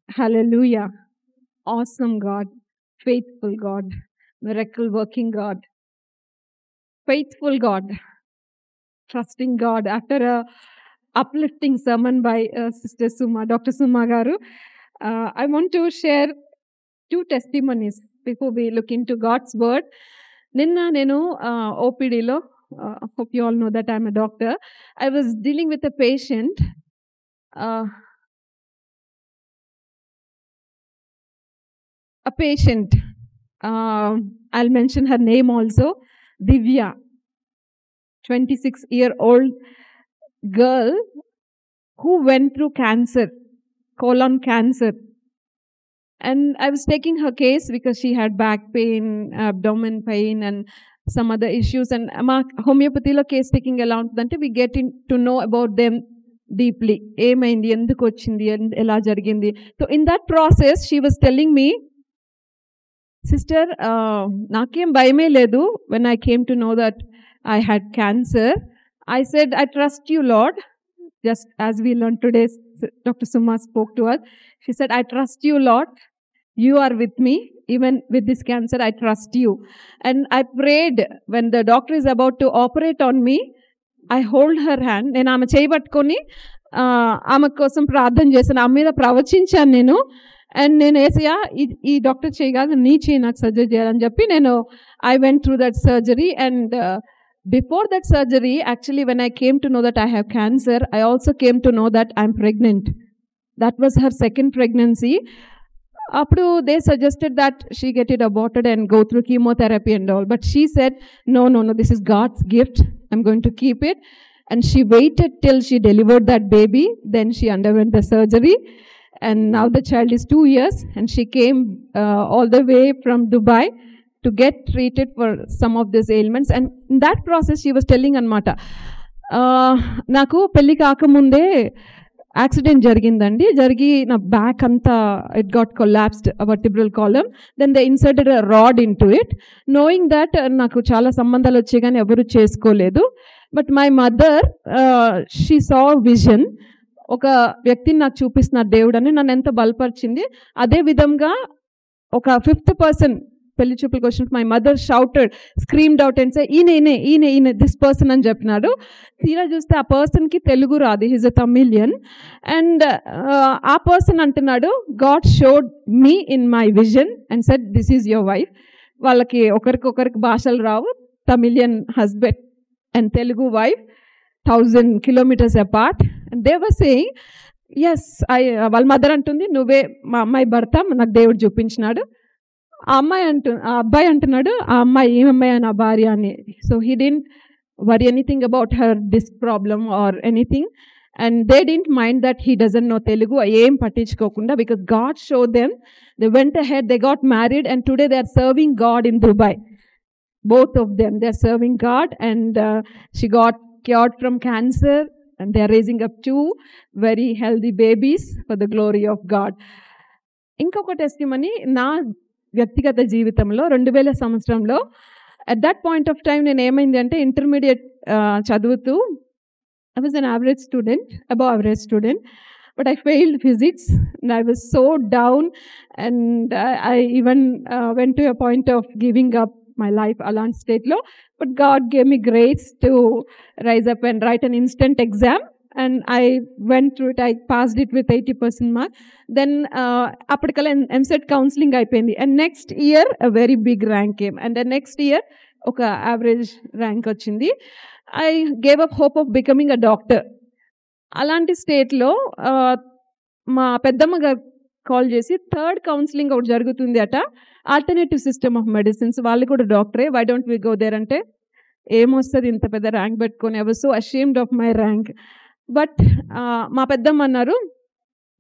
Hallelujah. Awesome God, faithful God, miracle working God, faithful God, trusting God. After a uplifting sermon by Sister Suma, Dr. Suma Garu, I want to share two testimonies before we look into God's word. Ninna nenu OPD lo, hope you all know that I'm a doctor. I was dealing with a patient. A patient. I'll mention her name also. Divya, 26-year-old girl who went through cancer, colon cancer. And I was taking her case because she had back pain, abdomen pain, and some other issues. And homeopathy lo case taking along, we get to know about them deeply. ఏమైంది, ఎందుకు వచ్చింది, ఎలా జరిగింది. So in that process, she was telling me, sister, nakem bayame ledu when I came to know that I had cancer. I said, I trust you, Lord. Just as we learned today, Dr. Suma spoke to us. She said, I trust you, Lord. You are with me. Even with this cancer, I trust you. And I prayed when the doctor is about to operate on me. I hold her hand. నేను ఆమె చేయబట్టుకొని ఆమె కోసం ప్రార్థన చేశాను. ఆమె మీద ప్రవచించాను నేను. And నేను ఏసయ్యా ఈ డాక్టర్ చేయగాదు, నీ చేయి నాకు సర్జరీ చేయాలని చెప్పి నేను I went through that surgery. And before that surgery, actually, when I came to know that I have cancer, I also came to know that I'm pregnant. That was her second pregnancy. Appudu they suggested that she get it aborted and go through chemotherapy and all. But she said, no, this is God's gift. I'm going to keep it. And she waited till she delivered that baby. Then she underwent the surgery. And now the child is 2 years. And she came all the way from Dubai to get treated for some of these ailments. And in that process, she was telling anamata, naku pelli kaakamunde accident jarigindandi, jarigi na back anta it got collapsed, vertebral column. Then they inserted a rod into it, knowing that naku chala sambandhalu వచ్చే గాని ఎవరు చేసుకోలేదు. But my mother, she saw vision. ఒక వ్యక్తిని నాకు చూపిస్తున్నారు దేవుడు అని నన్ను ఎంత బలపరిచింది. అదే విధంగా ఒక 5th person పెళ్లి చూపులకు వచ్చినప్పుడు my mother shouted, screamed out and say ఈయన దిస్ పర్సన్ అని చెప్పినాడు. తీరా చూస్తే ఆ పర్సన్కి తెలుగు రాదు, హీజ్ ఎ తమిళియన్. అండ్ ఆ పర్సన్ అంటున్నాడు, God showed me in my vision and said this is your wife. వాళ్ళకి ఒకరికి భాషలు రావు, Tamilian husband and Telugu wife 1000 kilometers apart. And they were saying, yes, వాళ్ళ మదర్ అంటుంది, నువ్వే మా అమ్మాయి భర్త, నాకు దేవుడు చూపించినాడు. ఆ అబ్బాయి అంటున్నాడు, ఆ అమ్మాయి ఏమమ్మాయి నా భార్య అని. So he didn't worry anything about her this problem or anything. And they didn't mind that he doesn't know Telugu, ఏం పట్టించుకోకుండా, because God show them. They went ahead, they got married, and today they are serving God in Dubai. Both of them, they are serving God. And she got cured from cancer, and they are raising up 2 very healthy babies for the glory of God. ఇంకొక testimony నా వ్యక్తిగత జీవితంలో 2000 సంవత్సరంలో at that point of time నేను ఏమైంది అంటే intermediate చదువుతూ I was an average student, above average student, but I failed physics and I was so down, and I even went to a point of giving up my life alan state lo. But God gave me grace to rise up and write an instant exam, and I went through it. I passed it with 80% mark. Then appadikala MSET counseling అయిపోయింది, and next year a very big rank came, and the next year oka average rank వచ్చింది. I gave up hope of becoming a doctor. అలాంటి స్టేట్లో మా పెద్దమ్మ గారు call చేసి, 3rd counselling ఒకటి జరుగుతుంది అట, ఆల్టర్నేటివ్ సిస్టమ్ ఆఫ్ మెడిసిన్స్, వాళ్ళు కూడా డాక్టరే, why don't we go there అంటే, ఏమొస్తుంది ఇంత పెద్ద ర్యాంక్ పెట్టుకొని. I was so ashamed of my rank. But మా పెద్దమ్మ అన్నారు,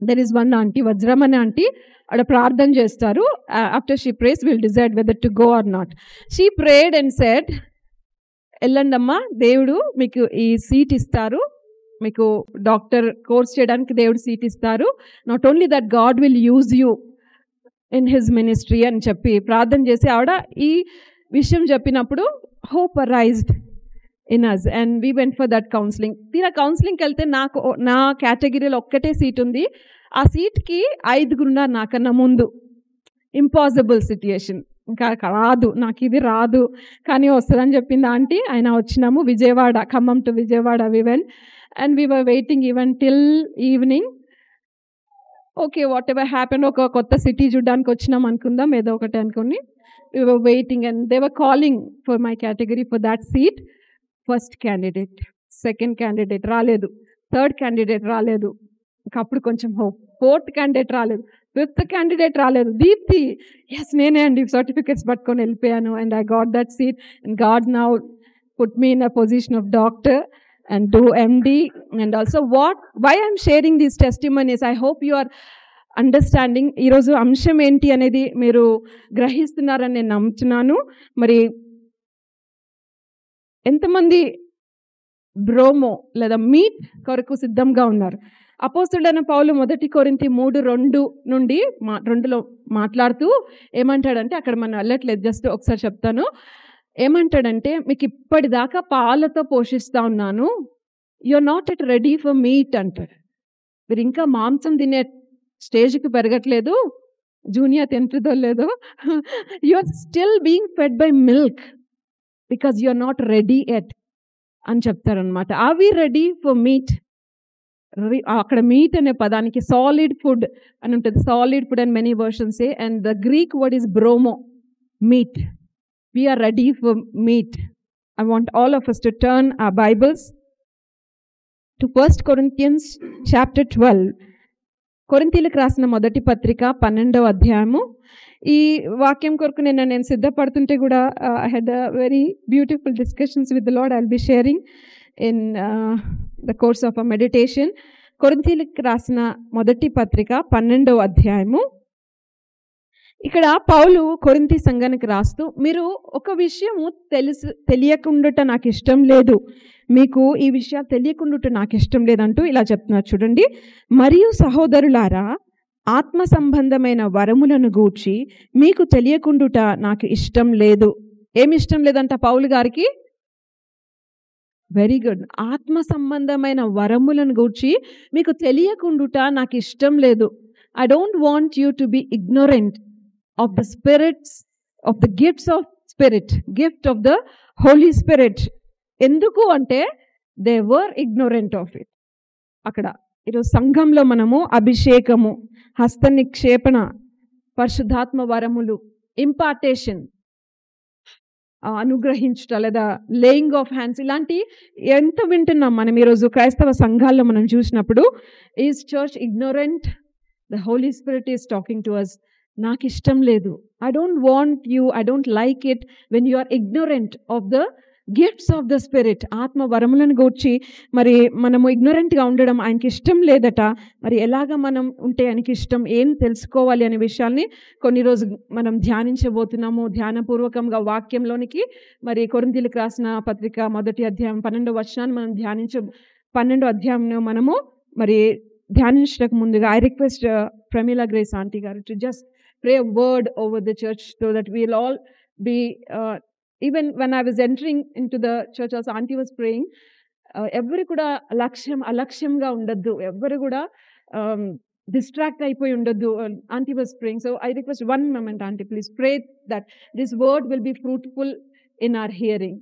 దెర్ ఈస్ వన్ ఆంటీ, వజ్రం అనే ఆంటీ, అక్కడ ప్రార్థన చేస్తారు, after she prays will decide whether to go or not. She prayed and said, వెళ్ళండమ్మా, దేవుడు మీకు ఈ సీట్ ఇస్తారు, మీకు డాక్టర్ కోర్స్ చేయడానికి దేవుడు సీట్ ఇస్తారు, not only that God will use you in his ministry అని చెప్పి ప్రార్థన చేసి ఆవిడ ఈ విషయం చెప్పినప్పుడు hope arised in us, and we went for that counselling. తీరా కౌన్సిలింగ్కి వెళ్తే నా కేటగిరీలో ఒక్కటే సీట్ ఉంది, ఆ సీట్‌కి 5 ఉన్నారు నాకన్నా ముందు. Impossible situation. ఇంకా రాదు. నాకిది రాదు. కానీ వస్తదని చెప్పింది ఆంటీ. అయినా వచ్చినాము. Vijayawada, Khammam to Vijayawada we went and we were waiting even till evening. Okay. Whatever happen ఒక కొత్త సిటీ చూడ్డానికి వచ్చినాం అనుకుందాం. ఏదో ఒకటి అనుకోని. We were waiting and they were calling for my category for that seat. First candidate, second candidate రాలేదు. Third candidate రాలేదు. ఇంకప్పుడు కొంచెం హోప్. ఫోర్త్ క్యాండిడేట్ రాలేదు. ఫిఫ్త్ క్యాండిడేట్ రాలేదు. దీప్తి, యెస్ నేనే అండి. సర్టిఫికేట్స్ పట్టుకొని వెళ్ళిపోయాను and I got that seat and God now put me in a position of doctor and do MD. And also why I'm sharing these testimonies, I hope you are understanding. ఈరోజు అంశం ఏంటి అనేది మీరు గ్రహిస్తున్నారని నేను నమ్ముతున్నాను. మరి ఎంతమంది బ్రోమో లేదా మీట్ కొరకు సిద్ధంగా ఉన్నారు? అపోస్తలుడైన పౌలు 1 కొరింథీ 3:2 నుండి 2లో మాట్లాడుతూ ఏమంటాడంటే, అక్కడ మనం వెళ్ళట్లేదు, జస్ట్ ఒకసారి చెప్తాను. ఏమంటాడంటే, మీకు ఇప్పటిదాకా పాలతో పోషిస్తా ఉన్నాను, you are not yet ready for meat అంటాడు. మీరు ఇంకా మాంసం తినే స్టేజ్కి పెరగట్లేదు, జూనియర్ తింటుందో లేదో, you are still being fed by milk because you are not ready yet అని చెప్తారనమాట. Are we ready for meat? అక్కడ మీట్ అనే పదానికి సాలిడ్ ఫుడ్ అని ఉంటుంది. Solid food and many versions ఏ, and the Greek word is broma, meat. We are ready for meat. I want all of us to turn our Bibles to 1 Corinthians chapter 12. కొరింథీలకు రాసిన మొదటి పత్రిక 12వ అధ్యాయము. ఈ వాక్యం కొరకు నేను సిద్ధపడుతుంటే కూడా I had a very beautiful discussions with the Lord. I'll be sharing in the course of a meditation. కొరింథీలకు రాసిన మొదటి పత్రిక 12వ అధ్యాయము. ఇక్కడ పౌలు కొరింథీ సంఘానికి రాస్తూ, మీరు ఒక విషయము తెలియకుండుట నాకు ఇష్టం లేదు, మీకు ఈ విషయాలు తెలియకుండుట నాకు ఇష్టం లేదంటూ ఇలా చెప్తున్నారు. చూడండి, మరియు సహోదరులారా, ఆత్మ సంబంధమైన వరములను గూర్చి మీకు తెలియకుండుట నాకు ఇష్టం లేదు. ఏమి ఇష్టం లేదంట పౌలు గారికి? Very good. ఆత్మ సంబంధమైన వరములను గూర్చి మీకు తెలియకుండుట నాకు ఇష్టం లేదు. I don't want you to be ignorant of the spirits, of the gifts of spirit, gift of the Holy Spirit. ఎందుకు అంటే they were ignorant of it. అక్కడ ఈరోజు సంఘంలో మనము అభిషేకము, హస్త నిక్షేపణ, పరిశుద్ధాత్మ వరములు, ఇంపార్టేషన్, అనుగ్రహించుట లేదా లేయింగ్ ఆఫ్ హ్యాండ్స్, ఇలాంటి ఎంత వింటున్నాం మనం ఈరోజు క్రైస్తవ సంఘాల్లో మనం చూసినప్పుడు. Is church ignorant? The Holi spirit is talking to us. నాకు ఇష్టం లేదు. I don't want you, I don't like it when you are ignorant of the gifts of the spirit. ఆత్మ వరములను గూర్చి మరి మనము ఇగ్నోరెంట్గా ఉండడం ఆయనకి ఇష్టం లేదట. మరి ఎలాగ మనం ఉంటే ఆయనకి ఇష్టం, ఏం తెలుసుకోవాలి అనే విషయాల్ని కొన్ని రోజు మనం ధ్యానించబోతున్నాము. ధ్యానపూర్వకంగా వాక్యంలోనికి మరి కొరింథీలకు రాసిన పత్రిక మొదటి అధ్యాయం 12వ వచనాన్ని మనం 12వ అధ్యాయంలో మనము మరి ధ్యానించడానికి ముందుగా I request Pramila Grace aunty garu to just pray a word over the church so that we'll all be even when I was entering into the church also auntie was praying, ఎవరు కూడా అలక్ష్యంగా ఉండొద్దు, ఎవరు కూడా distract అయిపోయి ఉండొద్దు. auntie was praying, so I request one moment auntie, please pray that this word will be fruitful in our hearing.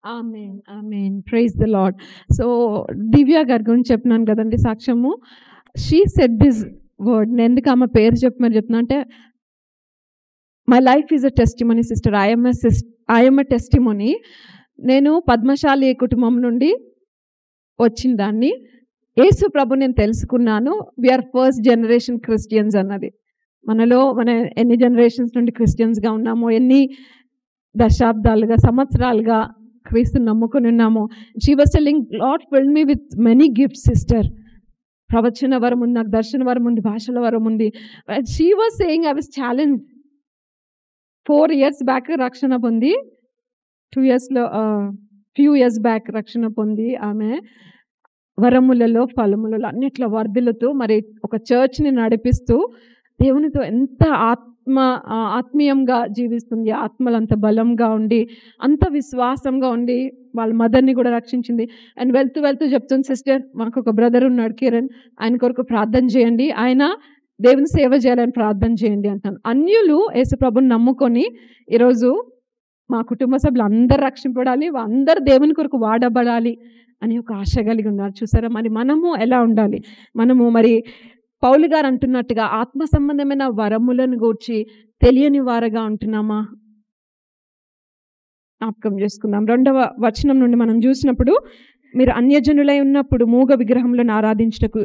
Amen. Amen. Praise the Lord. So, Divya garu గురించి చెప్పినాను కదండీ సాక్ష్యము. She said this word. నేను ఎందుకు ఆమె పేరు చెప్పమని చెప్తున్నా అంటే, my life is a testimony sister. I am a testimony. నేను పద్మశాలి కుటుంబం నుండి వచ్చిన దాన్ని. యేసు ప్రభు నేను తెలుసుకున్నాను. We are first generation Christians అన్నది. మన ఎన్ని జనరేషన్స్ నుండి క్రిస్టియన్స్‌గా ఉన్నామో, ఎన్ని దశాబ్దాలుగా, సంవత్సరాలుగా క్రీస్తుని నమ్ముకొని ఉన్నామో. She was telling Lord filled me with many gifts sister. ప్రవచన వరం ఉంది, నాకు దర్శన వరం ఉంది, భాషల వరం ఉంది. She was saying I was challenge. 4 years back రక్షణ పొంది, 2 yearsలో ఫ్యూ ఇయర్స్ బ్యాక్ రక్షణ పొంది ఆమె వరములలో, ఫలములలో అన్నిట్లో వర్ధిల్లుతూ మరి ఒక చర్చ్‌ని నడిపిస్తూ దేవునితో ఎంత ఆత్మీయంగా జీవిస్తుంది. ఆత్మలు అంత బలంగా ఉండి, అంత విశ్వాసంగా ఉండి వాళ్ళ మదర్‌ని కూడా రక్షించింది. అండ్ వెళ్తూ చెప్తుంది, సిస్టర్ మాకు ఒక బ్రదర్ ఉన్నాడు కిరణ్, ఆయన కొరకు ప్రార్థన చేయండి, ఆయన దేవుని సేవ చేయాలని ప్రార్థన చేయండి అంటాను. అన్యులు యేసు ప్రభుని నమ్ముకొని ఈరోజు మా కుటుంబ సభ్యులు అందరూ రక్షింపబడాలి, అందరూ దేవుని కొరకు వాడబడాలి అని ఒక ఆశ కలిగి ఉన్నారు. చూసారా, మరి మనము ఎలా ఉండాలి? మనము మరి పౌలు గారు అంటున్నట్టుగా ఆత్మ సంబంధమైన వరములను గూర్చి తెలియని వారుగా ఉంటున్నామా? జ్ఞాపకం చేసుకుందాం. 2వ వచనం నుండి మనం చూసినప్పుడు, మీరు అన్యజనులై ఉన్నప్పుడు మూగ విగ్రహములను ఆరాధించుటకు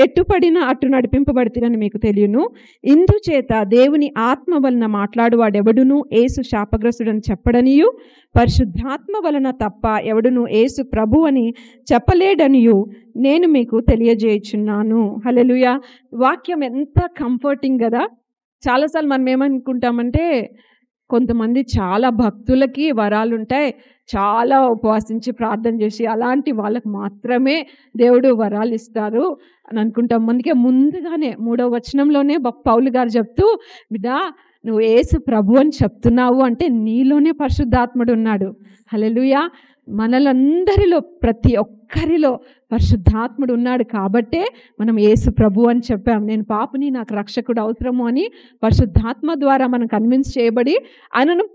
ఎట్టుపడినా అటు నడిపింపబడితిరని మీకు తెలియను. ఇందుచేత దేవుని ఆత్మ వలన మాట్లాడువాడెవడును యేసు శాపగ్రస్తుడని చెప్పడనియు, పరిశుద్ధాత్మ వలన తప్ప ఎవడును యేసు ప్రభు అని చెప్పలేడనియు నేను మీకు తెలియజేయుచున్నాను. హల్లెలూయా. వాక్యం ఎంత కంఫర్టింగ్ కదా. చాలాసార్లు మనం ఏమనుకుంటామంటే, కొంతమంది చాలా భక్తులకి వరాలు ఉంటాయి, చాలా ఉపవాసించి ప్రార్థన చేసి అలాంటి వాళ్ళకు మాత్రమే దేవుడు వరాలు ఇస్తారు అని అనుకుంటాం. అందుకే ముందుగానే 3వ వచనంలోనే పౌలు గారు చెప్తూ, బిడ్డా నువ్వు యేసు ప్రభు అని చెప్తున్నావు అంటే నీలోనే పరిశుద్ధాత్ముడు ఉన్నాడు. హల్లెలూయా. మనలందరిలో ప్రతి ఒక్కరిలో పరిశుద్ధాత్ముడు ఉన్నాడు కాబట్టే మనం యేసు ప్రభు అని చెప్పాం. నేను పాపిని, నాకు రక్షకుడు అవసరము అని పరిశుద్ధాత్మ ద్వారా మనం కన్విన్స్ చేయబడి ఆయనను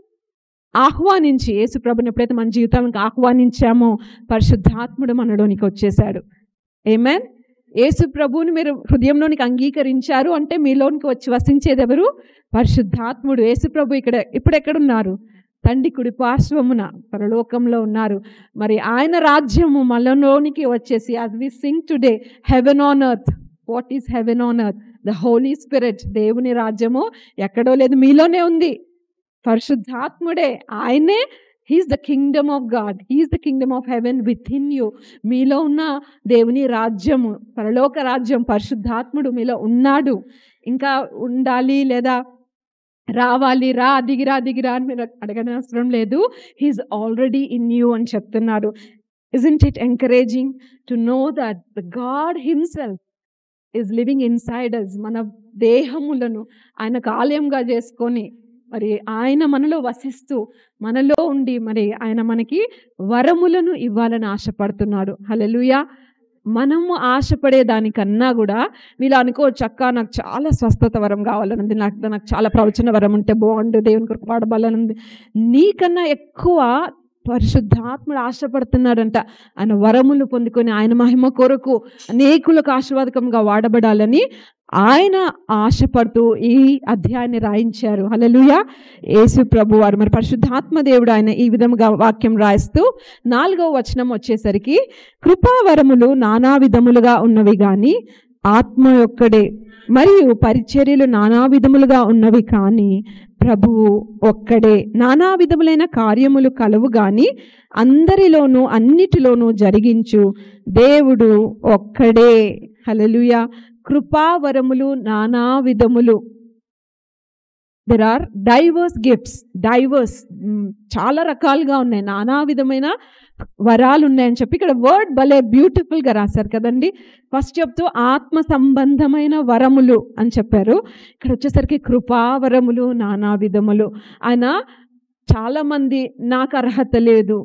ఆహ్వానించి, యేసు ప్రభుని ఎప్పుడైతే మన జీవితానికి ఆహ్వానించామో పరిశుద్ధాత్ముడు మనలోనికి వచ్చేసాడు. ఆమేన్. యేసు ప్రభువుని మీరు హృదయంలోనికి అంగీకరించారు అంటే మీలోనికి వచ్చి వసించేది ఎవరు? పరిశుద్ధాత్ముడు. యేసు ప్రభు ఇప్పుడు ఎక్కడున్నారు? తండ్రి కుడి పార్శ్వమున పరలోకంలో ఉన్నారు. మరి ఆయన రాజ్యము మనలోనికి వచ్చేసి, as we sing today, heaven on earth. What is heaven on earth? The Holy Spirit. దేవుని రాజ్యము ఎక్కడో లేదు, మీలోనే ఉంది. పరిశుద్ధాత్ముడే, ఆయనే. He's the kingdom of God, he's the kingdom of heaven within you. మీలో ఉన్న దేవుని రాజ్యము, పరలోక రాజ్యం, పరిశుద్ధాత్ముడు మీలో ఉన్నాడు. ఇంకా ఉండాలి లేదా రావాలి, దిగిరా అని మీరు అడగనవసరం లేదు. హీఈస్ ఆల్రెడీ ఇన్ యూ అని చెప్తున్నారు. Isn't it encouraging to know that the God himself is living inside us. మన దేహములను ఆయనకు ఆలయంగా చేసుకొని మరి ఆయన మనలో వసిస్తూ మనలో ఉండి మరి ఆయన మనకి వరములను ఇవ్వాలని ఆశపడుతున్నాడు. హల్లెలూయా. మనము ఆశపడే దానికన్నా కూడా వీళ్ళు అనుకోవచ్చు, అక్క నాకు చాలా స్వస్థత వరం కావాలనుంది, నాకు చాలా ప్రవచన వరం ఉంటే బాగుండు, దేవుని కొరకు వాడబాలనుంది. నీకన్నా ఎక్కువ పరిశుద్ధాత్ముడు ఆశపడుతున్నాడంట. ఆయన వరములు పొందుకొని ఆయన మహిమ కొరకు అనేకులకు ఆశీర్వాదకంగా వాడబడాలని ఆయన ఆశపడుతూ ఈ అధ్యాయాన్ని రాయించారు. హల్లెలూయా. యేసు ప్రభు వారు మరి పరిశుద్ధాత్మ దేవుడు ఆయన ఈ విధముగా వాక్యం రాయిస్తూ 4వ వచనం వచ్చేసరికి, కృపావరములు నానా విధములుగా ఉన్నవి గాని ఆత్మ ఒక్కడే, మరియు పరిచర్యలు నానా విధములుగా ఉన్నవి కానీ ప్రభువు ఒక్కడే. నానా విధములైన కార్యములు కలవు గాని అందరిలోనూ అన్నిటిలోనూ జరిగించు దేవుడు ఒక్కడే. హల్లెలూయా. కృపావరములు నానా విధములు. There are diverse gifts. చాలా రకాలుగా ఉన్నాయి, నానా విధమైన వరాలు ఉన్నాయని చెప్పి ఇక్కడ వర్డ్ భలే బ్యూటిఫుల్గా రాశారు కదండి. ఫస్ట్ చెప్తూ ఆత్మ సంబంధమైన వరములు అని చెప్పారు. ఇక్కడ వచ్చేసరికి కృపావరములు నానా విధములు. ఆయన చాలామంది నాకు అర్హత లేదు,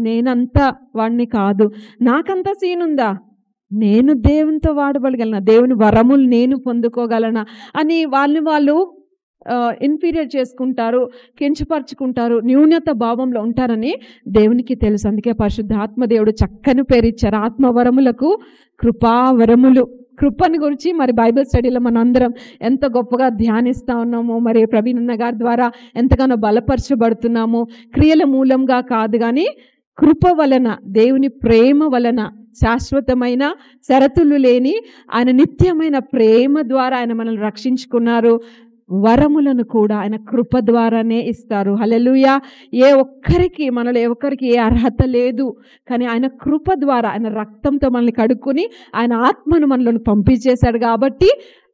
నేనంతా వాడిని కాదు, నాకంతా సీన్ ఉందా, నేను దేవునితో వాడబడగలనా, దేవుని వరములు నేను పొందుకోగలనా అని వాళ్ళు ఇన్ఫీరియర్ చేసుకుంటారు, కించపరుచుకుంటారు, న్యూనత భావంలో ఉంటారని దేవునికి తెలుసు. అందుకే పరిశుద్ధాత్మ దేవుడు చక్కని పేరిచ్చారు, ఆత్మవరములకు కృపావరములు. కృపని గురించి మరి బైబిల్ స్టడీలో మనం అందరం ఎంత గొప్పగా ధ్యానిస్తూ ఉన్నాము. మరి ప్రవీణ్ అన్న గారి ద్వారా ఎంతగానో బలపరచబడుతున్నాము. క్రియల మూలంగా కాదు, కానీ కృప వలన, దేవుని ప్రేమ వలన, శాశ్వతమైన షరతులు లేని ఆయన నిత్యమైన ప్రేమ ద్వారా ఆయన మనల్ని రక్షించుకున్నారు. వరములను కూడా ఆయన కృప ద్వారానే ఇస్తారు. హల్లెలూయా. మనలో ఏ ఒక్కరికి ఏ అర్హత లేదు, కానీ ఆయన కృప ద్వారా, ఆయన రక్తంతో మనల్ని కడుక్కొని ఆయన ఆత్మను మనలో పంపించేశాడు. కాబట్టి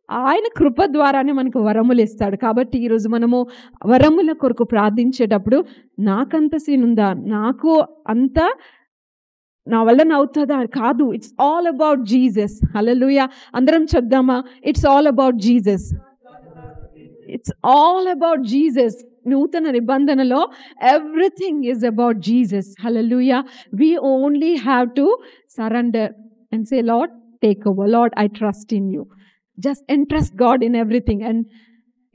ఆయన కృప ద్వారానే మనకు వరములు ఇస్తాడు. కాబట్టి ఈరోజు మనము వరముల కొరకు ప్రార్థించేటప్పుడు నాకంత సీన్ ఉందా, నాకు అంత నా వల్ల అవుతుందా కాదు. It's all about Jesus. Hallelujah. అందరం చెప్దామా? It's all about Jesus. It's all about Jesus. నూతన నిబంధనలో everything is about Jesus. Hallelujah. We only have to surrender and say, Lord take over, Lord I trust in you. Just entrust God in everything and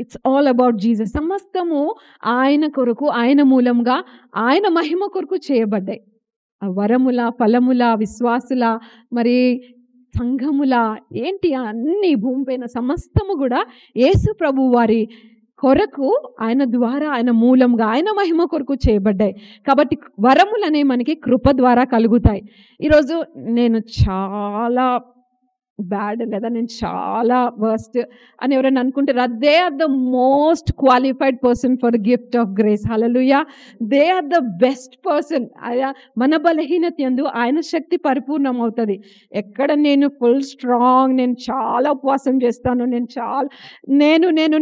it's all about Jesus. సమస్తము ఆయన కొరకు, ఆయన మూలంగా, ఆయన మహిమ కొరకు చేయబడ్డాయి. వరముల, ఫలముల, విశ్వాసుల, మరి సంఘముల, ఏంటి అన్ని భూమిపైన సమస్తము కూడా యేసు ప్రభు వారి కొరకు, ఆయన ద్వారా, ఆయన మూలంగా, ఆయన మహిమ కొరకు చేయబడ్డాయి. కాబట్టి వరములనే మనకి కృప ద్వారా కలుగుతాయి. ఈరోజు నేను చాలా బ్యాడ్ లేదా నేను చాలా వర్స్ట్ అని ఎవరైనా అనుకుంటారా? They are the most qualified person for gift of grace. Hallelujah. They are the best person. మన బలహీనత యందు ఆయన శక్తి పరిపూర్ణం అవుతుంది. ఎక్కడ నేను ఫుల్ స్ట్రాంగ్, నేను చాలా ఉపవాసం చేస్తాను,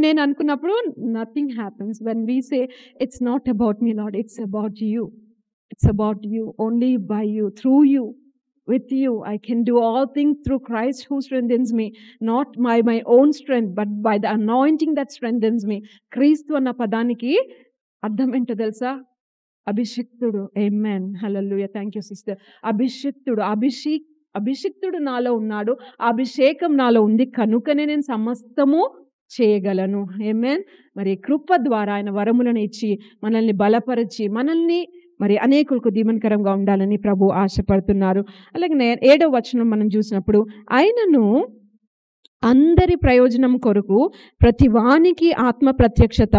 నేను అనుకున్నప్పుడు nothing happens. When we say it's not about me lord, it's about you. It's about you, only by you, through you, with you. I can do all things through Christ who strengthens me, not by my own strength, but by the anointing that strengthens me. క్రీస్తు అన్న పదానికి అర్థం ఏంటో తెలుసా? అభిషిక్తుడు. Amen. Hallelujah. Thank you sister. అభిషిక్తుడు, అభిషిక్తుడు నాలో ఉన్నాడు, అభిషేకం నాలో ఉంది, కనుకనే నేను సమస్తము చేయగలను. ఆమేన్. మరి కృప ద్వారా ఆయన వరములను ఇచ్చి మనల్ని బలపరిచి, మనల్ని మరి అనేకులకు దీవెనకరంగా ఉండాలని ప్రభు ఆశపడుతున్నారు. అలాగే 7వ వచనం మనం చూసినప్పుడు, ఆయనను అందరి ప్రయోజనం కొరకు ప్రతి వానికి ఆత్మ ప్రత్యక్షత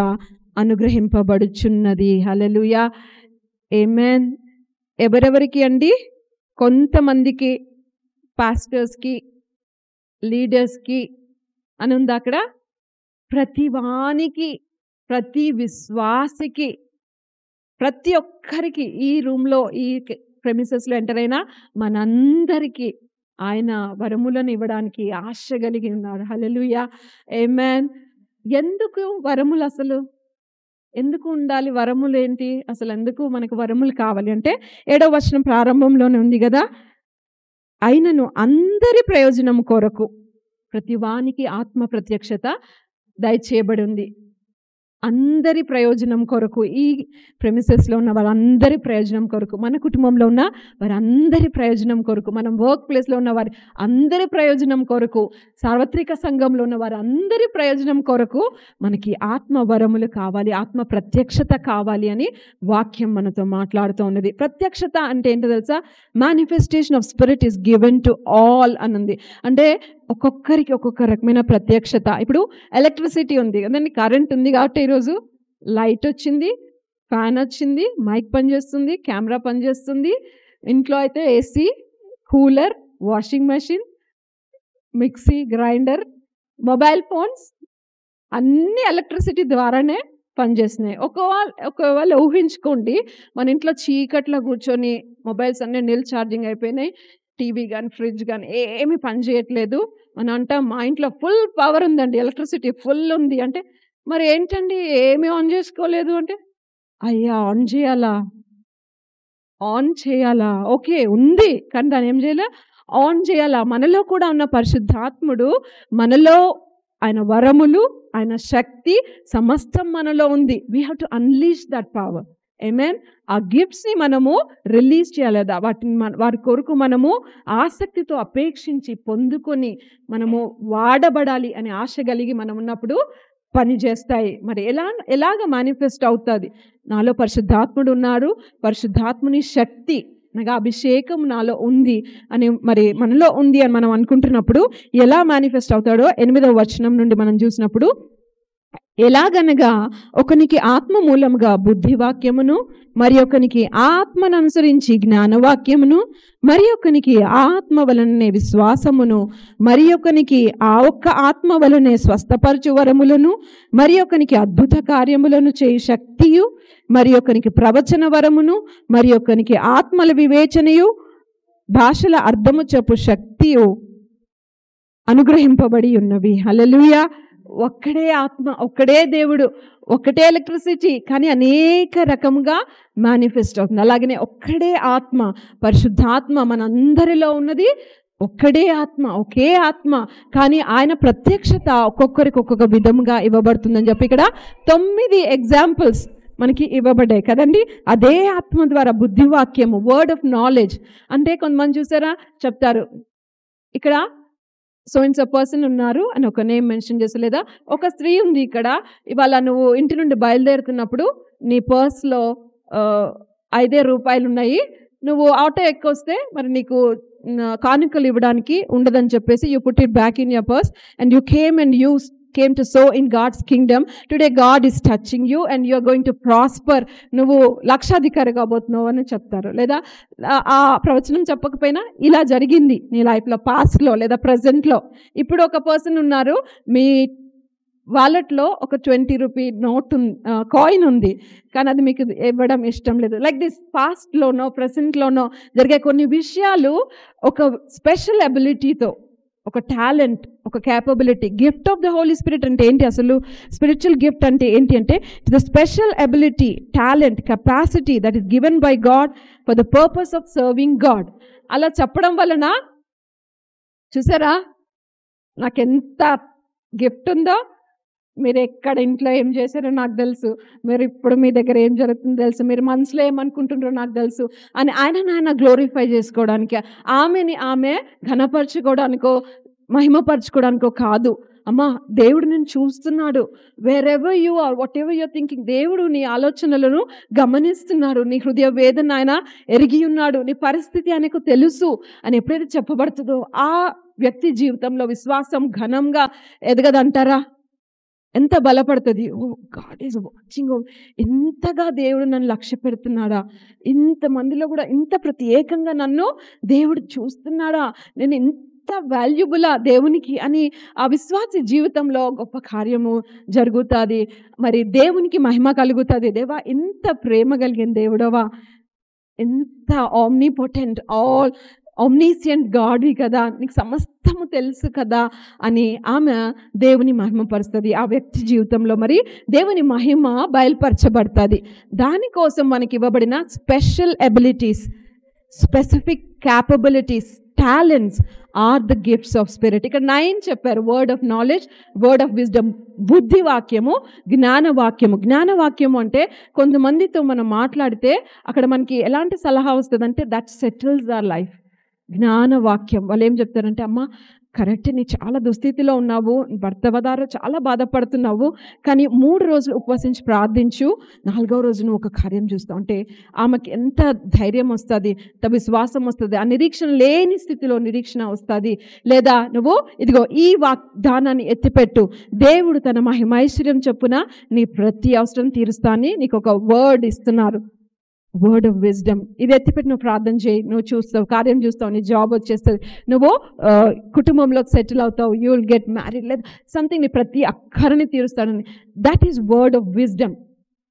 అనుగ్రహింపబడుచున్నది. హల్లెలూయా. ఆమేన్. ఎవరెవరికి అండి? కొంతమందికి, పాస్టర్స్కి, లీడర్స్కి అని ఉంది అక్కడ. ప్రతి వానికి, ప్రతి విశ్వాసికి, ప్రతి ఒక్కరికి, ఈ రూమ్లో, ఈ ప్రెమిసెస్లో ఎంటర్ అయినా మనందరికీ ఆయన వరములను ఇవ్వడానికి ఆశ కలిగి ఉన్నారు. హల్లెలూయా. ఆమేన్. ఎందుకు వరములు? అసలు ఎందుకు ఉండాలి వరములు? ఏంటి అసలు? ఎందుకు మనకు వరములు కావాలి అంటే 7వ వచనం ప్రారంభంలోనే ఉంది కదా, ఆయనను అందరి ప్రయోజనం కొరకు ప్రతి వానికి ఆత్మ ప్రత్యక్షత దయచేయబడి ఉంది. అందరి ప్రయోజనం కొరకు, ఈ ప్రెమిసెస్లో ఉన్న వారందరి ప్రయోజనం కొరకు, మన కుటుంబంలో ఉన్న వారందరి ప్రయోజనం కొరకు, మనం వర్క్ ప్లేస్లో ఉన్న వారి అందరి ప్రయోజనం కొరకు, సార్వత్రిక సంఘంలో ఉన్న వారందరి ప్రయోజనం కొరకు మనకి ఆత్మ వరములు కావాలి, ఆత్మ ప్రత్యక్షత కావాలి అని వాక్యం మనతో మాట్లాడుతూ ఉన్నది. ప్రత్యక్షత అంటే ఏంటో తెలుసా? Manifestation of spirit is given to all అన్నది. అంటే ఒక్కొక్కరికి ఒక్కొక్క రకమైన ప్రత్యక్షత. ఇప్పుడు ఎలక్ట్రిసిటీ ఉంది కదండి, కరెంట్ ఉంది కాబట్టి ఈరోజు లైట్ వచ్చింది, ఫ్యాన్ వచ్చింది, మైక్ పనిచేస్తుంది, కెమెరా పనిచేస్తుంది, ఇంట్లో అయితే AC, cooler, washing machine, mixie, grinder, mobile phones అన్నీ ఎలక్ట్రిసిటీ ద్వారానే పనిచేస్తున్నాయి. ఒకవేళ ఊహించుకోండి, మన ఇంట్లో చీకట్లో కూర్చొని మొబైల్స్ అన్నీ నిల్ ఛార్జింగ్ అయిపోయినాయి, టీవీ కానీ ఫ్రిడ్జ్ కానీ ఏమీ పని చేయట్లేదు, మనం అంటాం మా ఇంట్లో ఫుల్ పవర్ ఉందండి, ఎలక్ట్రిసిటీ ఫుల్ ఉంది అంటే, మరి ఏంటండి ఏమీ ఆన్ చేసుకోలేదు అంటే, అయ్యా ఆన్ చేయాలా? ఓకే ఉంది, కానీ దాన్ని ఏం చేయాలా? ఆన్ చేయాలా. మనలో కూడా ఉన్న పరిశుద్ధాత్ముడు, మనలో ఆయన వరములు, ఆయన శక్తి సమస్తం మనలో ఉంది. We have to unleash that power. Amen. ఆ గిఫ్ట్స్ని మనము రిలీజ్ చేయాలి, వాటిని వారి కొరకు మనము ఆసక్తితో అపేక్షించి పొందుకొని మనము వాడబడాలి అనే ఆశ కలిగి మనం ఉన్నప్పుడు పనిచేస్తాయి. మరి ఎలాగ మేనిఫెస్ట్ అవుతుంది? నాలో పరిశుద్ధాత్ముడు ఉన్నారు, పరిశుద్ధాత్ముని శక్తి అనగా అభిషేకం నాలో ఉంది అని, మరి మనలో ఉంది అని మనం అనుకుంటున్నప్పుడు ఎలా మేనిఫెస్ట్ అవుతాడో 8వ వచనం నుండి మనం చూసినప్పుడు, ఎలాగనగా ఒకనికి ఆత్మ మూలముగా బుద్ధివాక్యమును, మరి ఒకనికి ఆత్మను అనుసరించి జ్ఞానవాక్యమును, మరి ఒకనికి ఆత్మ వలననే విశ్వాసమును, మరి ఒకనికి ఆ ఒక్క ఆత్మ వలనే స్వస్థపరచు వరములను, మరి ఒకనికి అద్భుత కార్యములను చేయి శక్తియు, మరి ఒకనికి ప్రవచన వరమును, మరి ఒకనికి ఆత్మల వివేచనయు, భాషల అర్థము చెప్పు శక్తియు అనుగ్రహింపబడి ఉన్నవి. హల్లెలూయా. ఒక్కడే ఆత్మ, ఒక్కడే దేవుడు, ఒక్కటే ఎలక్ట్రిసిటీ, కానీ అనేక రకముగా మేనిఫెస్ట్ అవుతుంది. అలాగనే ఒక్కడే ఆత్మ, పరిశుద్ధాత్మ మనందరిలో ఉన్నది ఒక్కడే ఆత్మ, ఒకే ఆత్మ, కానీ ఆయన ప్రత్యక్షత ఒక్కొక్కరికి ఒక్కొక్క విధముగా ఇవ్వబడుతుందని చెప్పి ఇక్కడ 9 ఎగ్జాంపుల్స్ మనకి ఇవ్వబడ్డాయి కదండి. అదే ఆత్మ ద్వారా బుద్ధివాక్యము, వర్డ్ ఆఫ్ నాలెడ్జ్. అంటే కొంతమంది చూసారా చెప్తారు, ఇక్కడ సో ఇన్స్ పర్సన్ ఉన్నారు అని ఒక నేమ్ మెన్షన్ చేసి, లేదా ఒక స్త్రీ ఉంది ఇక్కడ, ఇవాళ నువ్వు ఇంటి నుండి బయలుదేరుతున్నప్పుడు నీ పర్స్లో 5 రూపాయలు ఉన్నాయి, నువ్వు ఆటో ఎక్కొస్తే మరి నీకు కానుకలు ఇవ్వడానికి ఉండదని చెప్పేసి you put it back in your purse and you came to sow in God's kingdom. Today God is touching you and you are going to prosper. నువ్వు లక్షాధికారి కాబోతున్నావు అని చెప్తారు. లేదా ఆ ప్రవచనం చెప్పకపోయినా ఇలా జరిగింది నీ లైఫ్లో, పాస్ట్లో లేదా ప్రజెంట్లో. ఇప్పుడు ఒక పర్సన్ ఉన్నారు, మీ వాలెట్లో ఒక 20 రూపీ నోట్ కాయిన్ ఉంది, కానీ అది మీకు ఇవ్వడం ఇష్టం లేదు. లైక్ దిస్ పాస్ట్లోనో ప్రజెంట్లోనో జరిగే కొన్ని విషయాలు ఒక స్పెషల్ అబిలిటీతో, ఒక టాలెంట్, ఒక capability, gift of the Holi spirit అంటే ఏంటి? అసలు స్పిరిచువల్ గిఫ్ట్ అంటే ఏంటి అంటే it's the special ability, talent, capacity that is given by God for the purpose of serving God. అలా చెప్పడం వలన చూసారా నాకెంత గిఫ్ట్ ఉందో, మీరు ఎక్కడ ఇంట్లో ఏం చేశారో నాకు తెలుసు, మీరు ఇప్పుడు మీ దగ్గర ఏం జరుగుతుందో తెలుసు, మీరు మనసులో ఏమనుకుంటున్నారో నాకు తెలుసు అని ఆయన గ్లోరిఫై చేసుకోవడానికి, ఆమెని ఆమె ఘనపరచుకోవడానికో మహిమపరచుకోవడానికో కాదు. అమ్మా దేవుడు నేను చూస్తున్నాడు, wherever you are, whatever you're thinking, దేవుడు నీ ఆలోచనలను గమనిస్తున్నారు, నీ హృదయ వేదన ఆయన ఎరిగి ఉన్నాడు, నీ పరిస్థితి ఆయనకు తెలుసు అని ఎప్పుడైతే చెప్పబడుతుందో ఆ వ్యక్తి జీవితంలో విశ్వాసం ఘనంగా ఎదగదంటారా? ఎంత బలపడుతుంది. ఓ గాడ్ ఈజ్ వాచింగ్, ఎంతగా దేవుడు నన్ను లక్ష్య పెడుతున్నాడా, ఇంతమందిలో కూడా ఇంత ప్రత్యేకంగా నన్ను దేవుడు చూస్తున్నాడా, నేను ఇంత వాల్యుబులా దేవునికి అని ఆ విశ్వాస జీవితంలో గొప్ప కార్యము జరుగుతుంది. మరి దేవునికి మహిమ కలుగుతుంది. దేవా ఎంత ప్రేమ కలిగిన దేవుడవా, ఎంత ఆమ్నిపోటెంట్, ఆమ్నిసియంట్ గాడ్వి కదా, నీకు సమస్తము తెలుసు కదా అని ఆమె దేవుని మహిమపరుస్తుంది. ఆ వ్యక్తి జీవితంలో మరి దేవుని మహిమ బయలుపరచబడుతుంది. దానికోసం మనకి ఇవ్వబడిన special abilities, specific capabilities, talents are the gifts of spirit. ఇక్కడ 9 చెప్పారు. Word of knowledge, word of wisdom, బుద్ధివాక్యము, జ్ఞానవాక్యము. జ్ఞానవాక్యము అంటే కొంతమందితో మనం మాట్లాడితే అక్కడ మనకి ఎలాంటి సలహా వస్తుంది అంటే దట్ సెటిల్స్ అవర్ లైఫ్. జ్ఞానవాక్యం వాళ్ళు ఏం చెప్తారంటే, అమ్మ కరెక్ట్, నీ చాలా దుస్థితిలో ఉన్నావు, భర్త ద్వారా చాలా బాధపడుతున్నావు, కానీ 3 రోజులు ఉపవసించి ప్రార్థించు, 4వ రోజు నువ్వు ఒక కార్యం చూస్తావు అంటే ఆమెకి ఎంత ధైర్యం వస్తుంది, ఎంత విశ్వాసం వస్తుంది, ఆ నిరీక్షణ లేని స్థితిలో నిరీక్షణ వస్తుంది. లేదా నువ్వు ఇదిగో ఈ వాగ్దానాన్ని ఎత్తిపెట్టు, దేవుడు తన మహిమైశ్వర్యం చొప్పున నీ ప్రతి అవసరం తీరుస్తా అని నీకు ఒక వర్డ్ ఇస్తున్నారు, వర్డ్ ఆఫ్ విజ్డమ్. ఇది ఎత్తిపెట్టి నువ్వు ప్రార్థన చేయి, నువ్వు చూస్తావు, కార్యం చూస్తావు, నీ జాబ్ వచ్చేస్తుంది, నువ్వు కుటుంబంలో సెటిల్ అవుతావు, యూ విల్ గెట్ మ్యారీడ్, లేదా సంథింగ్, నీ ప్రతి అక్కరని తీరుస్తాడని. That is word of wisdom,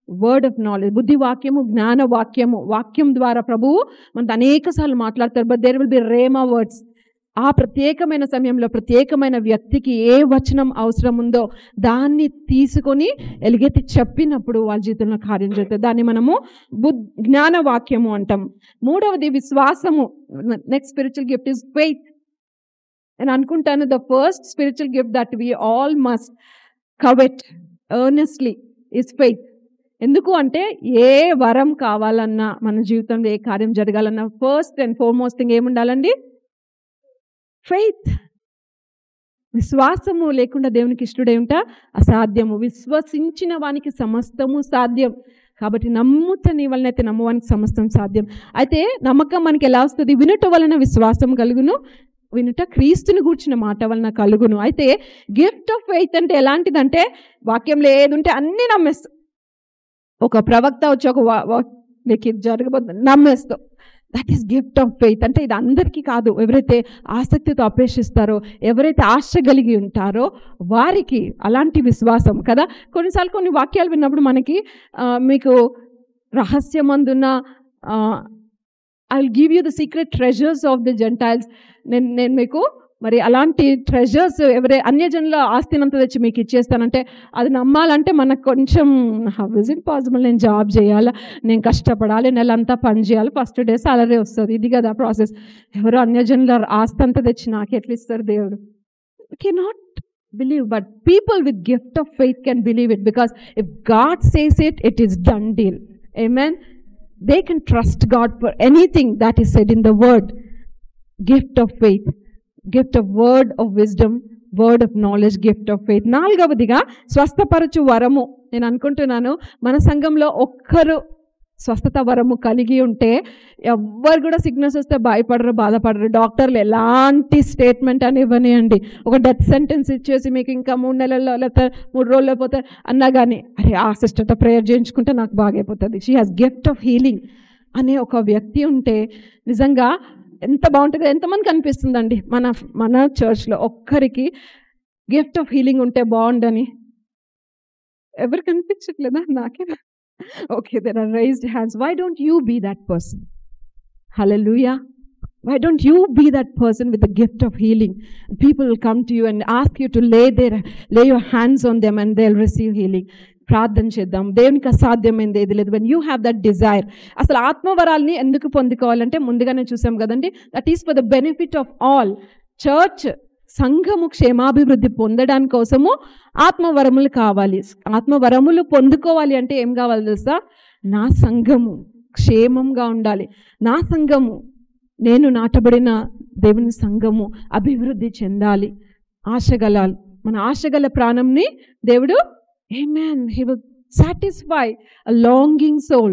word of knowledge. బుద్ధివాక్యము, జ్ఞానవాక్యము. వాక్యం ద్వారా ప్రభువు మనతో అనేక సార్లు మాట్లాడతారు, but there will be rhema words. ఆ ప్రత్యేకమైన సమయంలో ప్రత్యేకమైన వ్యక్తికి ఏ వచనం అవసరం ఉందో దాన్ని తీసుకొని ఎలుగెత్తి చెప్పినప్పుడు వాళ్ళ జీవితంలో కార్యం జరుగుతుంది. దాన్ని మనము జ్ఞానవాక్యము అంటాం. 3వది విశ్వాసము. Next spiritual gift is faith. నేను అనుకుంటాను the first spiritual gift that we all must covet earnestly is faith. ఎందుకు అంటే ఏ వరం కావాలన్నా, మన జీవితంలో ఏ కార్యం జరగాలన్నా ఫస్ట్ అండ్ ఫార్మోస్ట్ థింగ్ ఏముండాలండి? ఫెయిత్. విశ్వాసము లేకుండా దేవునికి ఇష్టడేమిట అసాధ్యము. విశ్వసించిన వానికి సమస్తము సాధ్యం. కాబట్టి నమ్ముతని వలనైతే నమ్మవానికి సమస్తం సాధ్యం. అయితే నమ్మకం మనకి ఎలా వస్తుంది? వినుట వలన విశ్వాసం కలుగును, వినుట క్రీస్తుని గూర్చిన మాట వలన కలుగును. అయితే గిఫ్ట్ ఆఫ్ ఫెయిత్ అంటే ఎలాంటిదంటే వాక్యంలో ఏదుంటే అన్నీ నమ్మేస్తాం. ఒక ప్రవక్త వచ్చి ఒక నీకు జరగబోతుంది నమ్మేస్తాం. That is gift of faith. అంటే ఇది అందరికీ కాదు. ఎవరైతే ఆసక్తితో అపేక్షిస్తారో, ఎవరైతే ఆశ కలిగి ఉంటారో వారికి అలాంటి విశ్వాసం కదా. కొన్నిసార్లు కొన్ని వాక్యాలు విన్నప్పుడు మనకి మీకు రహస్యమందున్న I will give you the secret treasures of the Gentiles. నేను మీకు మరి అలాంటి ట్రెజర్స్ అన్యజనుల ఆస్తినంతా తెచ్చి మీకు ఇచ్చేస్తానంటే అది నమ్మాలంటే మనకు కొంచెం హౌ ఇస్ ఇట్ పాసిబుల్? నేను జాబ్ చేయాలా, నేను కష్టపడాలి, నెలంతా పని చేయాలి, ఫస్ట్ డే సాలరీ వస్తుంది, ఇది కదా ప్రాసెస్. ఎవరు అన్యజనుల ఆస్తి అంతా తెచ్చి నాకు ఎట్లా ఇస్తారు దేవుడు? Cannot believe, but people with gift of faith can believe it, because if God says it, it is done deal. Amen. They can trust God for anything that is said in the word. Gift of faith, gift of word of wisdom, word of knowledge, gift of faith. నాలుగవదిగా స్వస్థపరచు వరము. నేను అనుకుంటున్నాను మన సంఘంలో ఒక్కరు స్వస్థత వరము కలిగి ఉంటే ఎవ్వరు కూడా సిగ్నల్స్ వస్తే భయపడరు, బాధపడరు. డాక్టర్లు ఎలాంటి స్టేట్మెంట్ అని ఇవ్వనియండి. ఒక డెత్ సెంటెన్స్ ఇచ్చేసి మీకు ఇంకా 3 నెలల్లో లేకపోతే 3 రోజుల్లో పోతే అన్నా కానీ అరే ఆ సిస్టర్తో ప్రేయర్ చేయించుకుంటే నాకు బాగైపోతుంది, she has gift of healing అనే ఒక వ్యక్తి ఉంటే నిజంగా ఎంత బాగుంటుంది. ఎంతమంది కనిపిస్తుందండి మన చర్చ్లో ఒక్కరికి గిఫ్ట్ ఆఫ్ హీలింగ్ ఉంటే బాగుండని? ఎవరు కనిపించట్లేదా? నాకే. Okay, there are raised hands. Why don't you be that person? Hallelujah. Why don't you be that person with the gift of healing? People will come to you and ask you to lay your hands on them and they'll receive healing. ప్రార్థన చేద్దాం. దేవునికి అసాధ్యమైంది ఏది లేదు. When you have that desire. అసలు ఆత్మవరాల్ని ఎందుకు పొందుకోవాలంటే ముందుగానే చూసాం కదండి, that is for the benefit of all. Church సంఘము క్షేమాభివృద్ధి పొందడానికి కోసము ఆత్మవరములు కావాలి. ఆత్మవరములు పొందుకోవాలి అంటే ఏం కావాలి తెలుసా? నా సంఘము క్షేమంగా ఉండాలి. నా సంఘము, నేను నాటబడిన దేవుని సంఘము అభివృద్ధి చెందాలి. ఆశగలాలి. మన ఆశగల ప్రాణంని దేవుడు Amen. He will satisfy a longing soul.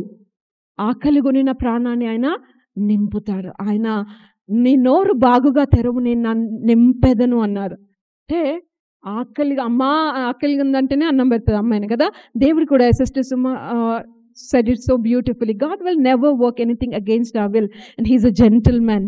ఆకలి కొనిన ప్రాణాన్ని ఆయన నింపుతాడు. ఆయన నీ నోరు బాగుగా తెరవు, నేను నింపెదను అన్నారు. అంటే అమ్మా ఆకలి ఉందంటేనే అన్నం పెడుతుంది అమ్మాయిని కదా. దేవుడు కూడా sister Suma said it so beautifully. God will never work anything against our will, and He's a gentleman.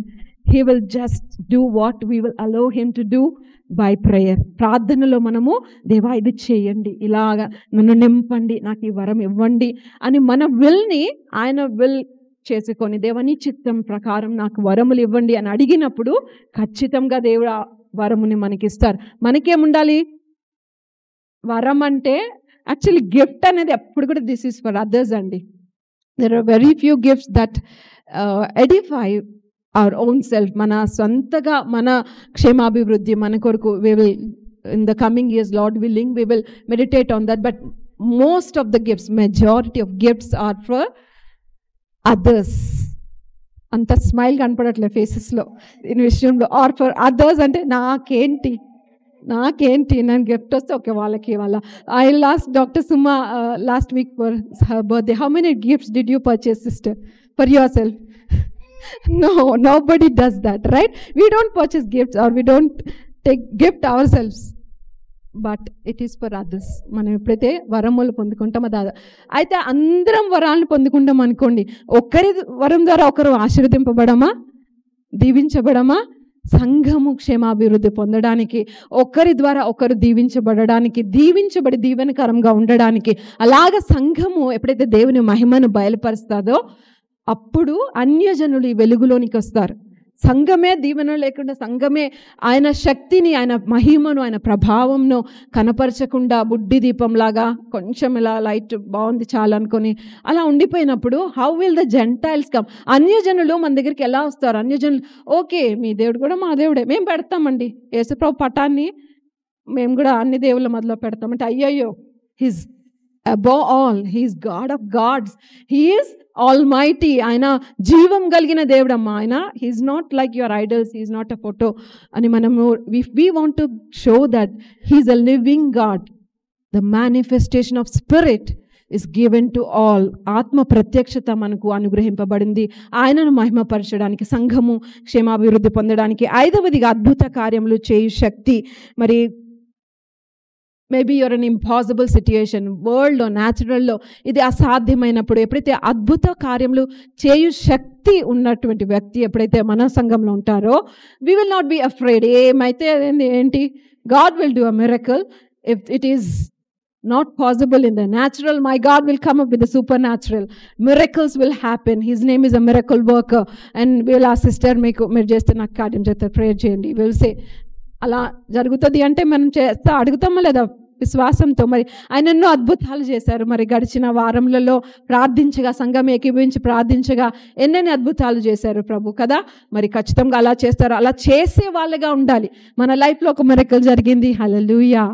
He will just do what we will allow Him to do by prayer. ప్రార్థనలో మనము దేవా ఇది చేయండి, ఇలాగా నన్ను నింపండి, నాకు ఈ వరం ఇవ్వండి అని మన విల్ని ఆయన విల్ చేసుకొని దేవని చిత్తం ప్రకారం నాకు వరములు ఇవ్వండి అని అడిగినప్పుడు ఖచ్చితంగా దేవుడు ఆ వరముని మనకిస్తారు. మనకేముండాలి? వరం అంటే యాక్చువల్లీ గిఫ్ట్ అనేది ఎప్పుడు కూడా దిస్ ఈస్ ఫర్ అదర్స్ అండి. There are very few gifts that edify our own self. మన సొంతగా మన క్షేమాభివృద్ధి మన కొరకు we will in the coming years, Lord willing, we will meditate on that. But most of the gifts, majority of gifts are for others. అంత smile కనపడట్లే ఫేసెస్లో దీని విషయంలో. Are for others అంటే నాకేంటి నేను గిఫ్ట్ వస్తే ఓకే వాళ్ళకి వాళ్ళ. I last doctor Suma last week for her birthday, how many gifts did you purchase sister for your self? No, nobody does that, right? We don't purchase gifts or we don't take gift ourselves, but it is for others. మనం ఎప్పుడైతే వరములు పొందుకుంటాం అది. అయితే అందరం వరాలను పొందుకుంటాం అనుకోండి, ఒక్కరి వరం ద్వారా ఒకరు ఆశీర్వదింపబడమా, దీవించబడమా? సంఘము క్షేమాభివృద్ధి పొందడానికి, ఒకరి ద్వారా ఒకరు దీవించబడడానికి, దీవించబడి దీవెనకరంగా ఉండడానికి, అలాగ సంఘము ఎప్పుడైతే దేవుని మహిమను బయలుపరుస్తుందో అప్పుడు అన్యజనులు ఈ వెలుగులోనికి వస్తారు. సంఘమే దీవెన లేకుండా, సంఘమే ఆయన శక్తిని, ఆయన మహిమను, ఆయన ప్రభావంను కనపరచకుండా బుడ్డి దీపంలాగా కొంచెం ఇలా లైట్ బాగుంది చాలా అనుకొని అలా ఉండిపోయినప్పుడు how will the Gentiles come? అన్యజనులు మన దగ్గరికి ఎలా వస్తారు? అన్యజనులు ఓకే మీ దేవుడు కూడా మా దేవుడే, మేము పెడతామండి యేసుప్రభు పటాన్ని, మేము కూడా అన్ని దేవుళ్ళ మొదలు పెడతామంటే అయ్యయ్యో he's above all he's God of gods, he's almighty. ఆయన జీవం కలిగిన దేవుడమ్మా. ఆయన he's not like your idols, he's not a photo అని మనము we want to show that he's a living God. The manifestation of spirit is given to all. ఆత్మ ప్రత్యక్షత మనకు అనుగ్రహింపబడింది ఆయనను మహిమపరచడానికి, సంఘము క్షేమాభివృద్ధి పొందడానికి. 5వదిగా అద్భుత కార్యములు చేయు శక్తి. మరి maybe your an impossible situation, వరల్డ్లో న్యాచురల్లో ఇది అసాధ్యమైనప్పుడు, ఎప్పుడైతే అద్భుత కార్యములు చేయు శక్తి ఉన్నటువంటి వ్యక్తి ఎప్పుడైతే మన సంఘంలో ఉంటారో, we will not be afraid. ఏమైతే ఏంటి, God will do a miracle. If it is not possible in the natural, my God will come up with the supernatural. Miracles will happen. His name is a miracle worker. And we will ask sister, మీరు చేస్తే నాకు కార్యం చేస్తే prayer చేయండి. Will say అలా జరుగుతుంది అంటే మనం చేస్తా అడుగుతామా లేదా విశ్వాసంతో. మరి ఆయన ఎన్నో అద్భుతాలు చేశారు. మరి గడిచిన వారంలలో ప్రార్థించగా, సంఘం ఏకీభవించి ప్రార్థించగా ఎన్నెన్ని అద్భుతాలు చేశారు ప్రభు కదా. మరి ఖచ్చితంగా అలా చేస్తారు. అలా చేసే వాళ్ళగా ఉండాలి. మన లైఫ్లో ఒక మిరకల్ జరిగింది, హల్లెలూయా,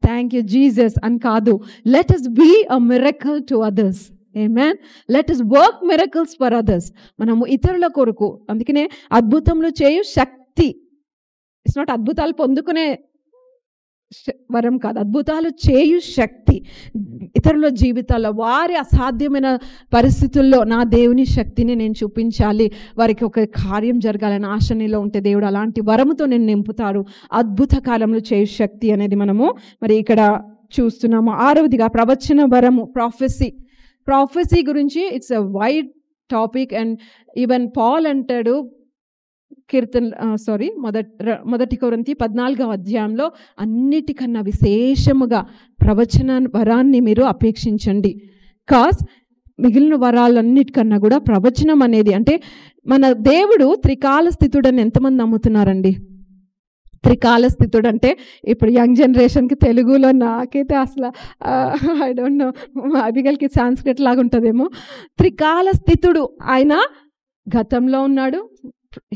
థ్యాంక్ యూ జీసస్ అని కాదు. Let us be a miracle to others. Amen. Let us work miracles for others. మనము ఇతరుల కొరకు. అందుకనే అద్భుతములు చేయు శక్తి. ఇట్స్ నాట్ అద్భుతాలు పొందుకునే వరం కాదు, అద్భుతాలు చేయు శక్తి. ఇతరుల జీవితాల్లో వారి అసాధ్యమైన పరిస్థితుల్లో నా దేవుని శక్తిని నేను చూపించాలి, వారికి ఒక కార్యం జరగాలని ఆశ నీలో ఉంటే దేవుడు అలాంటి వరముతో నేను నింపుతారు. అద్భుత కాలంలో చేయు శక్తి అనేది మనము మరి ఇక్కడ చూస్తున్నాము. 6వదిగా ప్రవచన వరము, ప్రాఫెసీ గురించి it's a wide topic. And even Paul అంటాడు మొదటి కొరింథీ 14వ అధ్యాయంలో, అన్నిటికన్నా విశేషముగా ప్రవచన వరాన్ని మీరు అపేక్షించండి. కాజ్ మిగిలిన వరాలన్నిటికన్నా కూడా ప్రవచనం అనేది, అంటే మన దేవుడు త్రికాల స్థితుడని ఎంతమంది నమ్ముతున్నారండి? త్రికాల స్థితుడు అంటే ఇప్పుడు యంగ్ జనరేషన్కి తెలుగులో నాకైతే అసలు ఐ డోంట్ నో, అభిగల్కి సాంస్క్రిట్ లాగా ఉంటుందేమో. త్రికాల స్థితుడు ఆయన గతంలో ఉన్నాడు,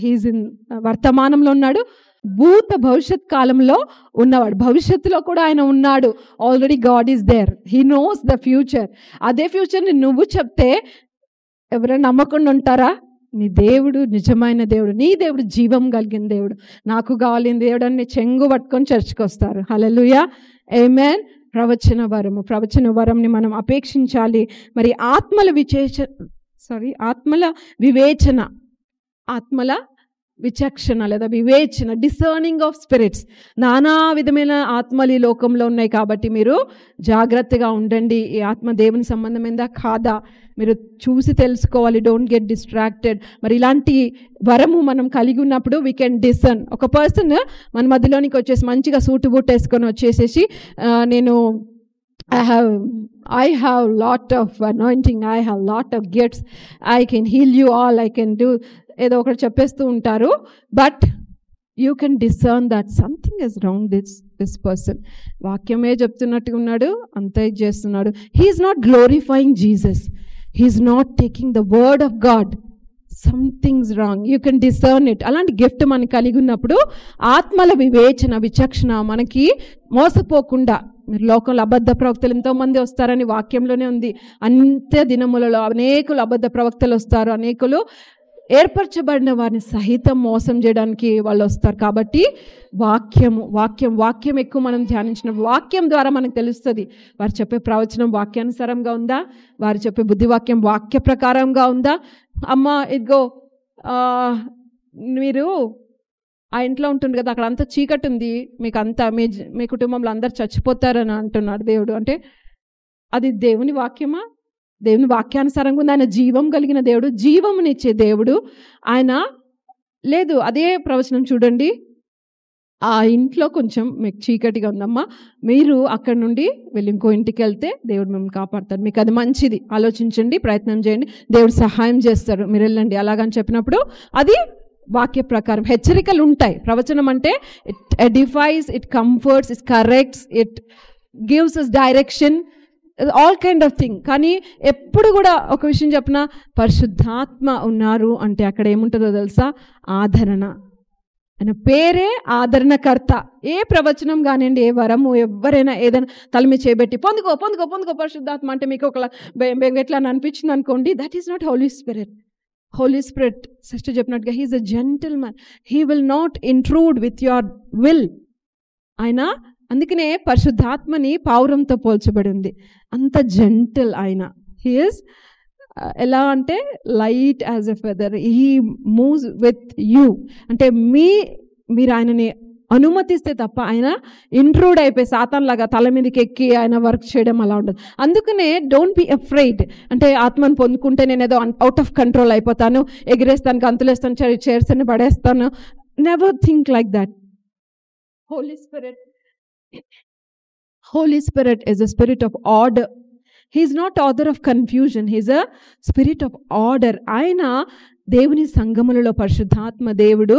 హీజ్ ఇన్ వర్తమానంలో ఉన్నాడు, భూత భవిష్యత్ కాలంలో ఉన్నవాడు, భవిష్యత్తులో కూడా ఆయన ఉన్నాడు. Already God is there, he knows the future. అదే ఫ్యూచర్ని నువ్వు చెప్తే ఎవరైనా నమ్మకుండా ఉంటారా? నీ దేవుడు నిజమైన దేవుడు, నీ దేవుడు జీవం కలిగిన దేవుడు. నాకు కావాలని దేవుడు అని చెంగు పట్టుకొని చర్చికి వస్తారు. హల్లెలూయా, ఆమేన్. ప్రవచన వరంని మనం అపేక్షించాలి. మరి ఆత్మల విచక్షణ లేదా వివేచన, డిసర్నింగ్ ఆఫ్ స్పిరిట్స్. నానా విధమైన ఆత్మలు ఈ లోకంలో ఉన్నాయి కాబట్టి మీరు జాగ్రత్తగా ఉండండి. ఈ ఆత్మ దేవుని సంబంధమైందా కాదా మీరు చూసి తెలుసుకోవాలి. Don't get distracted. మరి ఇలాంటి వరము మనం కలిగి ఉన్నప్పుడు వీ కెన్ డిసర్న్. ఒక పర్సన్ మన మధ్యలోనికి వచ్చేసి మంచిగా సూటు బూట్ వేసుకొని వచ్చేసేసి నేను I have lot of anointing, I have lot of gifts, I can heal you all, I can do ఏదో ఒకటి చెప్పేస్తూ ఉంటారు. But you can discern that something is wrong this person. వాక్యమే చెప్తున్నట్టుగా ఉన్నాడు, అంతా ఇది చేస్తున్నాడు. He's not glorifying Jesus, he's not taking the word of God. Something's wrong. You can discern it. అలాంటి గిఫ్ట్ మనకి కలిగి ఉన్నప్పుడు ఆత్మల విచక్షణ మనకి మోసపోకుండా. మీరు లోకంలో అబద్ధ ప్రవక్తలు ఎంతోమంది వస్తారని వాక్యంలోనే ఉంది. అంత్య దినములలో అనేకులు అబద్ధ ప్రవక్తలు వస్తారు, అనేకులు ఏర్పరచబడిన వారిని సహితం మోసం చేయడానికి వాళ్ళు వస్తారు. కాబట్టి వాక్యం ఎక్కువ మనం ధ్యానించిన వాక్యం ద్వారా మనకు తెలుస్తుంది వారు చెప్పే ప్రవచనం వాక్యానుసారంగా ఉందా, వారు చెప్పే బుద్ధివాక్యం వాక్య ప్రకారంగా ఉందా. అమ్మ ఇదిగో మీరు ఆ ఇంట్లో ఉంటుంది కదా, అక్కడ అంతా చీకటి ఉంది, మీకు అంతా మీ కుటుంబంలో అందరు చచ్చిపోతారని అంటున్నాడు దేవుడు. అంటే అది దేవుని వాక్యమా? దేవుని వాక్యానుసారంగా ఉంది. ఆయన జీవం కలిగిన దేవుడు, జీవమునిచ్చే దేవుడు ఆయన. లేదు, అదే ప్రవచనం చూడండి, ఆ ఇంట్లో కొంచెం మీకు చీకటిగా ఉందమ్మా, మీరు అక్కడ నుండి వెళ్ళి ఇంకో ఇంటికి వెళ్తే దేవుడు మిమ్మల్ని కాపాడతాడు, మీకు అది మంచిది, ఆలోచించండి, ప్రయత్నం చేయండి, దేవుడు సహాయం చేస్తాడు, మీరు వెళ్ళండి అలాగని చెప్పినప్పుడు అది వాక్య ప్రకారం. హెచ్చరికలు ఉంటాయి. ప్రవచనం అంటే it edifies, it comforts, it corrects, it gives us direction, all kind of thing. కానీ ఎప్పుడు కూడా ఒక విషయం చెప్పిన, పరిశుద్ధాత్మ ఉన్నారు అంటే అక్కడ ఏముంటుందో తెలుసా? ఆదరణ. ఆయన పేరే ఆదరణకర్త. ఏ ప్రవచనం కానివ్వండి, ఏ వరము, ఎవరైనా ఏదైనా తల మీద చేయబెట్టి పొందుకో పొందుకో పొందుకో పరిశుద్ధాత్మ అంటే మీకు ఒక ఎట్లా అనిపించింది అనుకోండి, that is not Holy Spirit. Holy Spirit sister చెప్పినట్టుగా he is a gentleman. He will not intrude with your will. ఆయన అందుకనే పరిశుద్ధాత్మని పావురంతో పోల్చబడి ఉంది. అంత జెంటిల్ ఆయన. హీ ఈస్ ఎలా అంటే light as a feather. He moves with you. అంటే మీరు ఆయనని అనుమతిస్తే తప్ప ఆయన ఇంట్రూడ్ అయిపోయి సాతాన్ లాగా తల మీదకి ఎక్కి ఆయన వర్క్ చేయడం అలా ఉండదు. అందుకనే డోంట్ బి అఫ్రైడ్. అంటే ఆత్మను పొందుకుంటే నేను ఏదో అవుట్ ఆఫ్ కంట్రోల్ అయిపోతాను, ఎగిరేస్తాను, గంతులేస్తాను, చైర్స్ అని పడేస్తాను. Never think like that. Holy Spirit is a spirit of order. He is not author of confusion. He is a spirit of order. ఆయన దేవుని సంఘములలో పరిశుద్ధాత్మ దేవుడు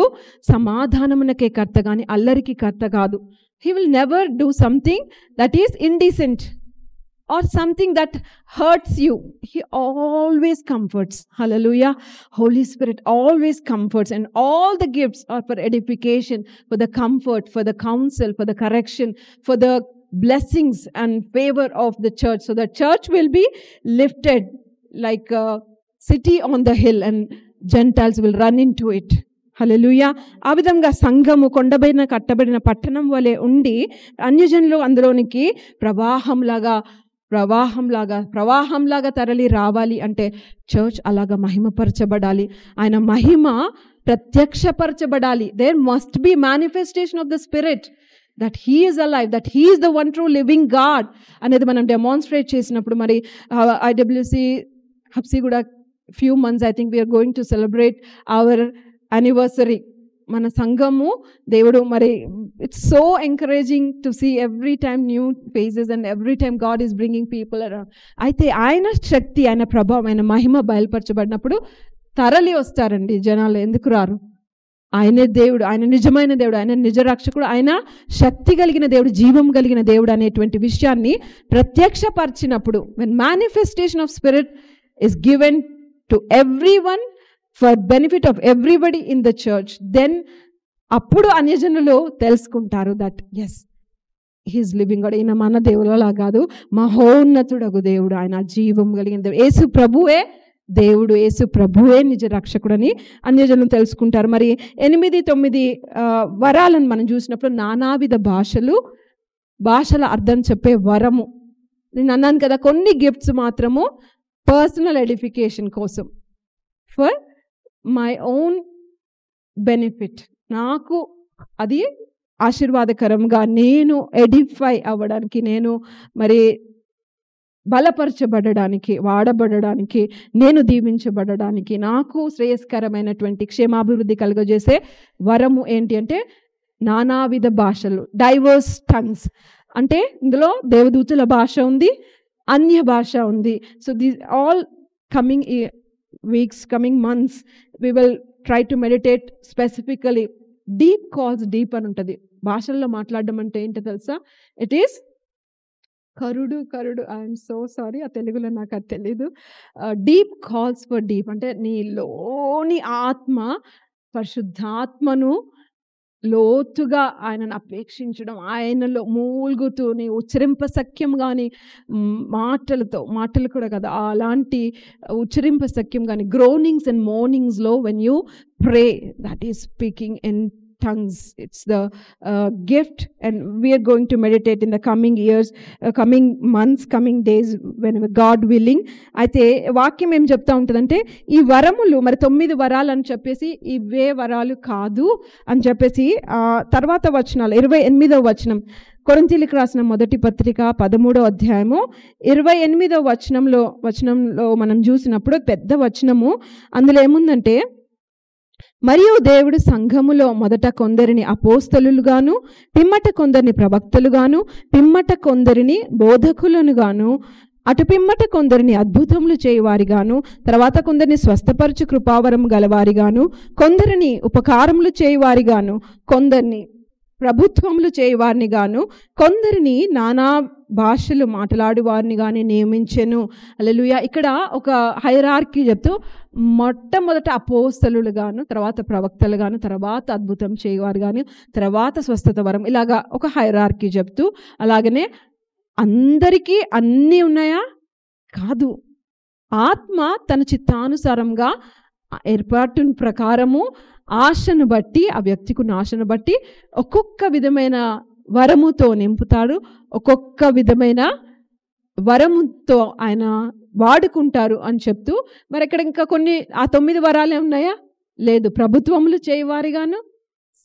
సమాధానమునకే కర్త గాని అల్లరికి కర్త కాదు. He will never do something that is indecent or something that hurts you. He always comforts. Hallelujah. Holy Spirit always comforts, and all the gifts are for edification, for the comfort, for the counsel, for the correction, for the blessings and favor of the church. So the church will be lifted like a city on the hill, and Gentiles will run into it. హల్లెలూయా. ఆ విధంగా సంఘము కొండపైన కట్టబడిన పట్టణం వలె ఉండి అన్యజనులు అందులోనికి ప్రవాహంలాగా తరలి రావాలి. అంటే చర్చ్ అలాగా మహిమపరచబడాలి. ఆయన మహిమ ప్రత్యక్షపరచబడాలి. There must be manifestation of the spirit, that he is alive, that he is the one true living God అనేది మనం డెమాన్స్ట్రేట్ చేసినప్పుడు మరి IWC హబ్సీ కూడా few months I think we are going to celebrate our anniversary. మన సంఘము దేవుడు మరి it's so encouraging to see every time new phases and every time God is bringing people around. అయితే ఆయన శక్తి, ఆయన ప్రభావం, ఆయన మహిమ బయలుపరచబడినప్పుడు తరలి వస్తారండి జనాలు. ఎందుకు రారు? ఆయనే దేవుడు, ఆయన నిజమైన దేవుడు, ఆయన నిజ రక్షకుడు, ఆయన శక్తి కలిగిన దేవుడు, జీవం కలిగిన దేవుడు అనేటువంటి విషయాన్ని ప్రత్యక్షపరిచినప్పుడు, when manifestation of spirit is given to everyone for benefit of everybody in the church, then అప్పుడు అన్యజనులు తెలుసుకుంటారు that yes, he is living God. ఈయన మన దేవులలా కాదు, మహోన్నతుడగు దేవుడు, ఆయన జీవం కలిగిన దేవుడు, యేసు ప్రభువే దేవుడు, యేసు ప్రభువే నిజ రక్షకుడని అన్యజనులు తెలుసుకుంటారు. మరి 8-9 వరాలను మనం చూసినప్పుడు నానావిధ భాషల అర్థం చెప్పే వరము. నేను అన్నాను కదా, కొన్ని గిఫ్ట్స్ మాత్రము పర్సనల్ ఎడిఫికేషన్ కోసం, ఫర్ మై ఓన్ బెనిఫిట్, నాకు అది ఆశీర్వాదకరంగా నేను ఎడిఫై అవ్వడానికి, నేను మరి బలపరచబడడానికి, వాడబడడానికి, నేను దీవించబడడానికి, నాకు శ్రేయస్కరమైనటువంటి క్షేమాభివృద్ధి కలుగజేసే వరము ఏంటి అంటే నానావిధ భాషలు, డైవర్స్ టంగ్స్. అంటే ఇందులో దేవదూతుల భాష ఉంది, అన్య భాష ఉంది. So these all coming weeks, coming months we will try to meditate specifically. Deep calls deep అని ఉంటుంది. భాషల్లో మాట్లాడడం అంటే ఏంటో తెలుసా? ఇట్ ఈస్ కరుడు. ఐఎమ్ సో సారీ, ఆ తెలుగులో నాకు అది తెలీదు. డీప్ కాల్స్ ఫర్ డీప్ అంటే నీలోని ఆత్మ, పరిశుద్ధాత్మను లోతుగా ఆయనను అపేక్షించడం, ఆయనలో మూల్గుతూ నీ ఉచ్చరింప సఖ్యం కానీ మాటలు కూడా కదా, అలాంటి ఉచ్చరింప సఖ్యం కానీ, గ్రోనింగ్స్ అండ్ మోర్నింగ్స్లో when you pray, that is speaking in tongues. It's the gift, and we are going to meditate in the coming years, coming months, coming days, whenever God willing. అయితే వాక్యం ఏం చెప్తా ఉంటుందంటే, ఈ వరములు మరి 9 వరాలు అని చెప్పేసి ఇవే వరాలు కాదు అని చెప్పేసి తర్వాత వచనాలు 28వ వచనం, కొరింథీయులకు రాసిన మొదటి పత్రిక 13వ అధ్యాయము 28వ వచనంలో మనం చూసినప్పుడు పెద్ద వచనము, అందులో ఏముందంటే, మరియు దేవుడు సంఘములో మొదట కొందరిని అపోస్తలులుగాను, పిమ్మట కొందరిని ప్రవక్తలుగాను, పిమ్మట కొందరిని బోధకులను గాను, అటు పిమ్మట కొందరిని అద్భుతములు చేయువారిగాను, తర్వాత కొందరిని స్వస్థపరచు కృపావరం గలవారిగాను, కొందరిని ఉపకారములు చేయువారిగాను, కొందరిని ప్రభుత్వములు చేయువారిని గాను, కొందరిని నానా భాషలు మాట్లాడు వారిని కానీ నియమించెను. హల్లెలూయా. ఇక్కడ ఒక హైరార్కీ చెప్తూ మొట్టమొదట అపోస్తలులు గాను, తర్వాత ప్రవక్తలు గాను, తర్వాత అద్భుతం చేయవారు గాను, తర్వాత స్వస్థత వరం, ఇలాగా ఒక హైరార్కీ చెప్తూ, అలాగనే అందరికీ అన్నీ ఉన్నాయా? కాదు. ఆత్మ తన చిత్తానుసారంగా ఏర్పాటు ప్రకారము ఆశను బట్టి, ఆ వ్యక్తికున్న ఆశను బట్టి ఒక్కొక్క విధమైన వరముతో నింపుతాడు, ఒక్కొక్క విధమైన వరముతో ఆయన వాడుకుంటారు అని చెప్తూ, మరి ఇక్కడ ఇంకా కొన్ని ఆ 9 వరాలే ఉన్నాయా? లేదు. ప్రభుత్వములు చేయవారిగాను,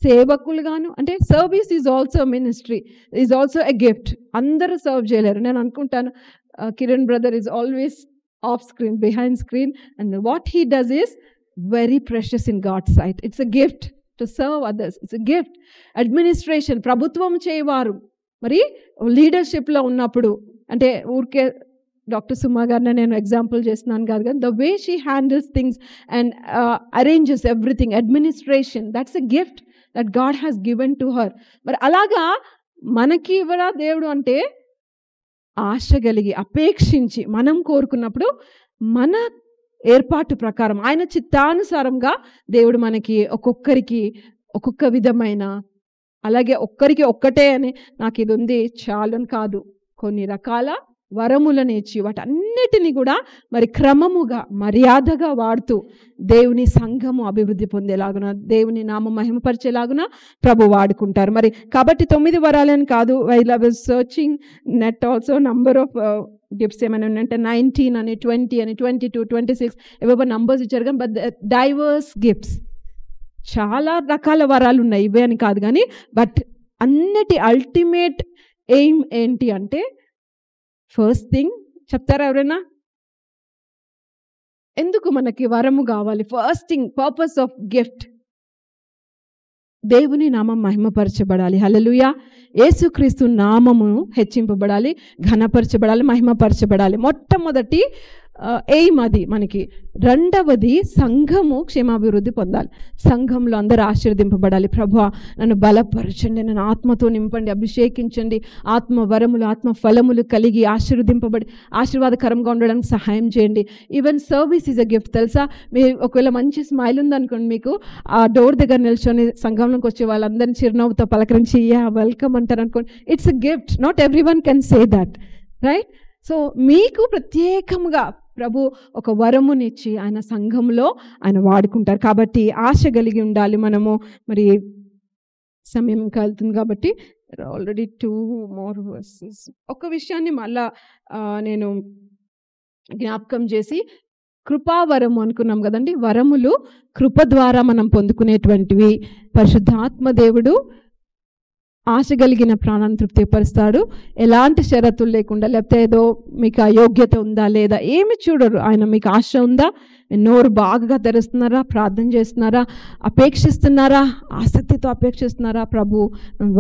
సేవకులుగాను, అంటే service is also ministry, is also a gift. అందరూ సర్వ్ చేయలేరు. నేను అనుకుంటాను Kiran brother is always off screen, behind screen, and what he does is very precious in God's sight. It's a gift to serve others. It's a gift. Administration, ప్రభుత్వం చేయవారు, మరి లీడర్షిప్లో ఉన్నప్పుడు, అంటే ఊరికే డాక్టర్ సుమా గారిని నేను ఎగ్జాంపుల్ చేస్తున్నాను కాదు కానీ, the way she handles things and arranges everything, administration, that's a gift that God has given to her. మరి అలాగా మనకి ఇవ్వరా దేవుడు అంటే, ఆశ కలిగి అపేక్షించి మనం కోరుకున్నప్పుడు మన ఏర్పాటు ప్రకారం ఆయన చిత్తానుసారంగా దేవుడు మనకి ఒక్కొక్కరికి ఒక్కొక్క విధమైన, అలాగే ఒక్కరికి ఒక్కటే అని నాకు ఇది ఉంది చాలని కాదు, కొన్ని రకాల వరములను ఇచ్చి వాటన్నిటిని కూడా మరి క్రమముగా మర్యాదగా వాడుతూ దేవుని సంఘము అభివృద్ధి పొందేలాగున, దేవుని నామ మహిమపరిచేలాగున ప్రభు వాడుకుంటారు. మరి కాబట్టి 9 వరాలని కాదు. While I was searching net also number of gifts ఏమైనా ఉన్నాయంటే 19 అని, 20 అని, 22, 26 ఏవో నంబర్స్ ఇచ్చారు కానీ, బట్ డైవర్స్ గిఫ్ట్స్, చాలా రకాల వరాలు ఉన్నాయి, ఇవే అని కాదు కానీ, బట్ అన్నిటి అల్టిమేట్ ఎయిమ్ ఏంటి అంటే, ఫస్ట్ థింగ్ చెప్తారా ఎవరైనా? ఎందుకు మనకి వరము కావాలి? First thing, purpose of gift, దేవుని నామం మహిమపరచబడాలి. హల్లెలూయా. యేసుక్రీస్తు నామము హెచ్చింపబడాలి, ఘనపరచబడాలి, మహిమపరచబడాలి. మొట్టమొదటి ఎయిమ్ అది మనకి. రెండవది, సంఘము క్షేమాభివృద్ధి పొందాలి, సంఘంలో అందరూ ఆశీర్వదింపబడాలి. ప్రభువా నన్ను బలపరచండి, నన్ను ఆత్మతో నింపండి, అభిషేకించండి, ఆత్మ వరములు, ఆత్మ ఫలములు కలిగి ఆశీర్వదింపబడి ఆశీర్వాదకరంగా ఉండడానికి సహాయం చేయండి. Even service is a gift. తెలుసా? మీరు ఒకవేళ మంచి స్మైల్ ఉందనుకోండి, మీకు ఆ డోర్ దగ్గర నిల్చొని సంఘంలోకి వచ్చే వాళ్ళందరినీ చిరునవ్వుతో పలకరించి వెల్కమ్ అంటారు అనుకోండి, it's a gift. Not every one can say that, right? So మీకు ప్రత్యేకంగా ప్రభు ఒక వరమునిచ్చి ఆయన సంఘంలో ఆయన వాడుకుంటారు. కాబట్టి ఆశ కలిగి ఉండాలి మనము. మరి సమయం కలుతుంది కాబట్టి ఆల్రెడీ 2 more verses. ఒక విషయాన్ని మళ్ళా నేను జ్ఞాపకం చేసి, కృపావరము అనుకున్నాం కదండి. వరములు కృప ద్వారా మనం పొందుకునేటువంటివి. పరిశుద్ధాత్మ దేవుడు ఆశ కలిగిన ప్రాణాన్ని తృప్తిపరుస్తాడు, ఎలాంటి షరతులు లేకుండా. లేకపోతే ఏదో మీకు అయోగ్యత ఉందా లేదా ఏమి చూడరు ఆయన. మీకు ఆశ ఉందా, నోరు బాగా తెరుస్తున్నారా, ప్రార్థన చేస్తున్నారా, అపేక్షిస్తున్నారా, ఆసక్తితో అపేక్షిస్తున్నారా, ప్రభు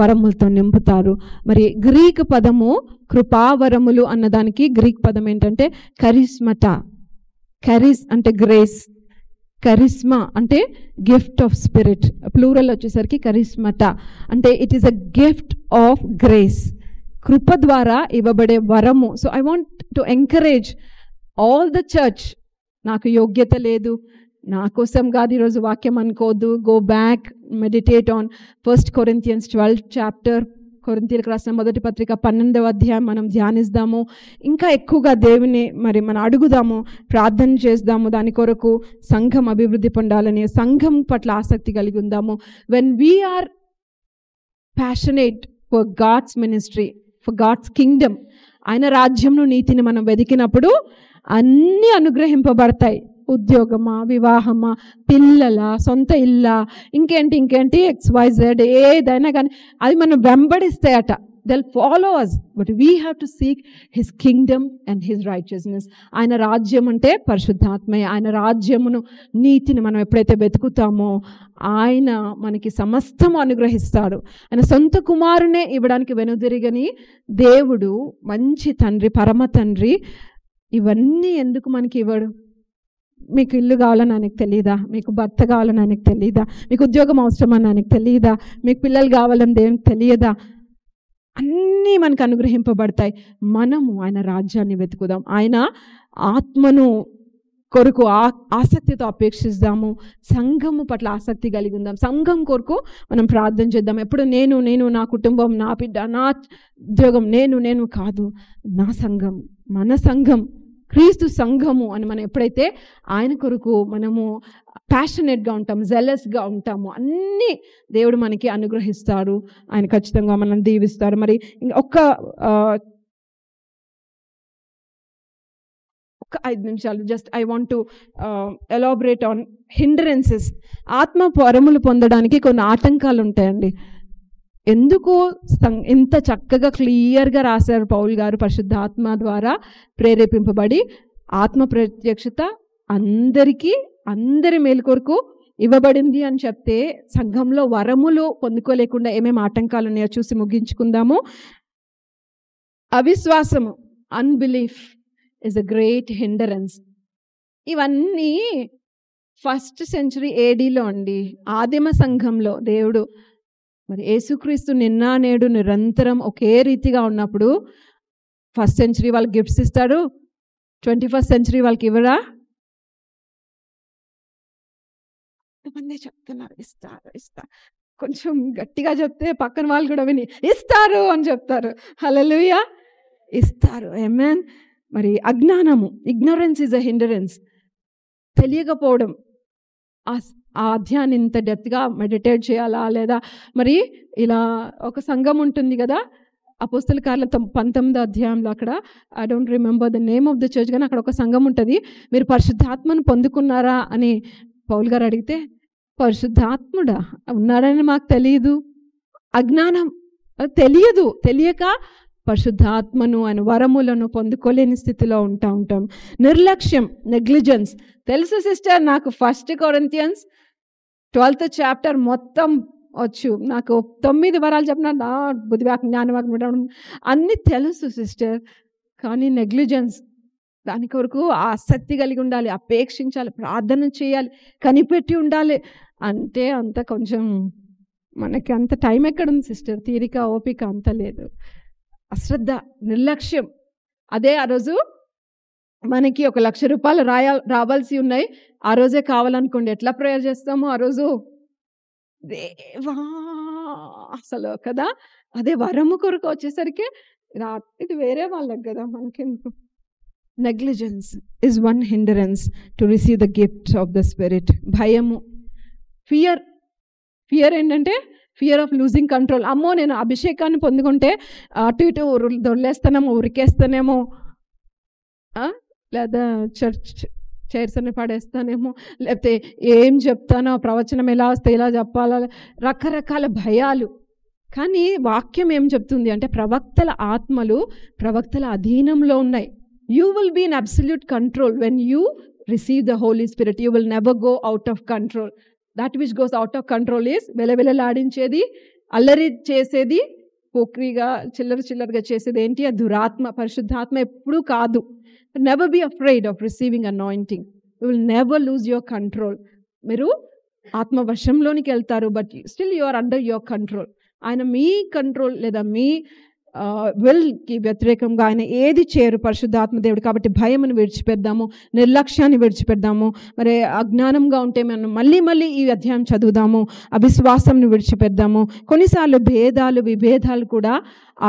వరములతో నింపుతారు. మరి గ్రీక్ పదము కృపావరములు అన్నదానికి గ్రీక్ పదం ఏంటంటే కరిస్మటా. కరిస్ అంటే గ్రేస్, కరిస్మా అంటే గిఫ్ట్ ఆఫ్ స్పిరిట్, ప్లూరల్ వచ్చేసరికి కరిస్మటా అంటే it is a gift of grace, కృప ద్వారా ఇవ్వబడే వరము. So I want to encourage all the church. నాకు యోగ్యత లేదు, నా కోసం కాదు ఈరోజు వాక్యం అనుకోవద్దు. Go back, meditate on 1 Corinthians 12 chapter, కొరింథీయులకు రాసిన మొదటి పత్రిక 12వ అధ్యాయం మనం ధ్యానిస్తాము. ఇంకా ఎక్కువగా దేవుని మరి మనం అడుగుదాము, ప్రార్థన చేద్దాము, దాని కొరకు సంఘం అభివృద్ధి పొందాలని, సంఘం పట్ల ఆసక్తి కలిగి ఉందాము. When we're passionate for God's ministry, for God's kingdom, ఆయన రాజ్యంను నీతిని మనం వెతికినప్పుడు అన్నీ అనుగ్రహింపబడతాయి. ఉద్యోగమా, వివాహమా, పిల్లల, సొంత ఇల్లా, ఇంకేంటి XYZ ఏదైనా కానీ అది మనం వెంబడిస్తాయట. they'll follow us, but we have to seek his kingdom and his righteousness. ఆయన రాజ్యం అంటే పరిశుద్ధాత్మే. ఆయన రాజ్యమును, నీతిని మనం ఎప్పుడైతే వెతుకుతామో ఆయన మనకి సమస్తము అనుగ్రహిస్తాడు. ఆయన సొంత కుమారునే ఇవ్వడానికి వెనుదిరిగని దేవుడు, మంచి తండ్రి, పరమ తండ్రి, ఇవన్నీ ఎందుకు మనకి ఇవ్వడు? మీకు ఇల్లు కావాలని ఆయనకు తెలియదా? మీకు భర్త కావాలని ఆయనకు తెలియదా? మీకు ఉద్యోగం అవసరమని ఆయనకు తెలియదా? మీకు పిల్లలు కావాలని దేవునికి తెలియదా? అన్నీ అన్నీ మనకు అనుగ్రహింపబడతాయి. మనము ఆయన రాజ్యాన్ని వెతుకుదాం, ఆయన ఆత్మను కొరకు ఆసక్తితో అపేక్షిద్దాము, సంఘము పట్ల ఆసక్తి కలిగి ఉందాం, సంఘం కొరకు మనం ప్రార్థన చేద్దాం. ఎప్పుడు నేను నా కుటుంబం, నా బిడ్డ, నా ఉద్యోగం, నేను కాదు, నా సంఘం, మన సంఘం, క్రీస్తు సంఘము అని మనం ఎప్పుడైతే ఆయన కొరకు మనము ప్యాషనెట్గా ఉంటాము, జెలస్గా ఉంటాము, అన్నీ దేవుడు మనకి అనుగ్రహిస్తాడు. ఆయన ఖచ్చితంగా మనం దీవిస్తారు. మరి ఒక 5 నిమిషాలు just I want to elaborate on hindrances. ఆత్మ వరములు పొందడానికి కొన్ని ఆటంకాలు ఉంటాయండి. ఎందుకు ఇంత చక్కగా క్లియర్గా రాశారు పౌలు గారు, పరిశుద్ధాత్మ ద్వారా ప్రేరేపింపబడి ఆత్మ ప్రత్యక్షత అందరికీ, అందరి మేలు కొరకు ఇవ్వబడింది అని చెప్తే సంఘంలో వరములు పొందుకోలేకుండా ఏమేమి ఆటంకాలు ఉన్నాయో చూసి ముగించుకుందాము. అవిశ్వాసము, unbelief is a great hindrance. ఇవన్నీ 1st century ADలో అండి, ఆదిమ సంఘంలో దేవుడు మరి యేసుక్రీస్తు నిన్న నేడు నిరంతరం ఒకే రీతిగా ఉన్నప్పుడు 1st century వాళ్ళకి గిఫ్ట్స్ ఇస్తాడు, 21st century వాళ్ళకి ఇవ్వరా? ఎంతమంది చెప్తున్నారు ఇస్తారు, కొంచెం గట్టిగా చెప్తే పక్కన వాళ్ళు కూడా విని ఇస్తారు అని చెప్తారు. హల్లెలూయా, ఇస్తారు. ఆమేన్. మరి అజ్ఞానము, ఇగ్నరెన్స్ ఈజ్ అ హిండరెన్స్. తెలియకపోవడం, ఆ అధ్యాయాన్ని ఇంత డెప్త్గా మెడిటేట్ చేయాలా లేదా? మరి ఇలా ఒక సంఘం ఉంటుంది కదా, అపోస్తల కార్యాల 19వ అధ్యాయంలో, అక్కడ I don't remember the name of the church, కానీ అక్కడ ఒక సంఘం ఉంటుంది. మీరు పరిశుద్ధాత్మను పొందుకున్నారా అని పౌలు గారు అడిగితే, పరిశుద్ధాత్ముడా ఉన్నాడని మాకు తెలియదు. అజ్ఞానం, తెలియక పరిశుద్ధాత్మను ఆయన వరములను పొందుకోలేని స్థితిలో ఉంటాం. నిర్లక్ష్యం, నెగ్లిజెన్స్. తెలుసు సిస్టర్, నాకు 1 Corinthians 12th chapter మొత్తం వచ్చు, నాకు 9 వరాలు చెప్పిన నా బుద్ధివాక్ జ్ఞానవాక్ అన్నీ తెలుసు సిస్టర్. కానీ నెగ్లిజెన్స్, దాని కొరకు ఆసక్తి కలిగి ఉండాలి, అపేక్షించాలి, ప్రార్థన చేయాలి, కనిపెట్టి ఉండాలి. అంటే అంత కొంచెం మనకి అంత టైం ఎక్కడుంది సిస్టర్, తీరిక ఓపిక అంత లేదు. అశ్రద్ధ, నిర్లక్ష్యం. అదే ఆ రోజు మనకి 1,00,000 రూపాయలు రావాల్సి ఉన్నాయి, ఆ రోజే కావాలనుకోండి, ఎట్లా ప్రేయర్ చేస్తామో ఆ రోజు, దేవా అసలు కదా. అదే వరము కొరకు వచ్చేసరికి ఇది వేరే వాళ్ళకి కదా, మనకెందుకు. Negligence is one hindrance to receive the gift of the spirit. భయము, ఫియర్ ఏంటంటే ఫియర్ ఆఫ్ లూజింగ్ కంట్రోల్. అమ్మో, నేను అభిషేకాన్ని పొందుకుంటే అటు ఇటు దొర్లేస్తానేమో, ఉరికేస్తానేమో, లేదా చర్చ్ చైర్స్ అని పడేస్తానేమో, లేకపోతే ఏం చెప్తానో, ప్రవచనం ఎలా వస్తే ఇలా చెప్పాలా, రకరకాల భయాలు. కానీ వాక్యం ఏం చెప్తుంది అంటే ప్రవక్తల ఆత్మలు ప్రవక్తల అధీనంలో ఉన్నాయి. You will be in absolute control when you receive the Holi Spirit. You will never go out of control. That which goes out of control is వెలవెలలాడించేది, అల్లరి చేసేది, పోక్రీగా చిల్లరగా చేసేది ఏంటి? ఆ దురాత్మ. పరిశుద్ధాత్మ ఎప్పుడూ కాదు. Never be afraid of receiving anointing. You will never lose your control. మీరు ఆత్మ వశంలోనికి వెళ్తారు, but still you are under your control. ఆయన మీ కంట్రోల్ లేదా మీ విల్కి వ్యతిరేకంగా ఆయన ఏది చేయరు పరిశుద్ధాత్మ దేవుడు. కాబట్టి భయమును విడిచిపెద్దాము, నిర్లక్ష్యాన్ని విడిచిపెద్దాము. మరి అజ్ఞానంగా ఉంటే మనం మళ్ళీ ఈ అధ్యాయం చదువుదాము. అవిశ్వాసంను విడిచిపెద్దాము. కొన్నిసార్లు విభేదాలు కూడా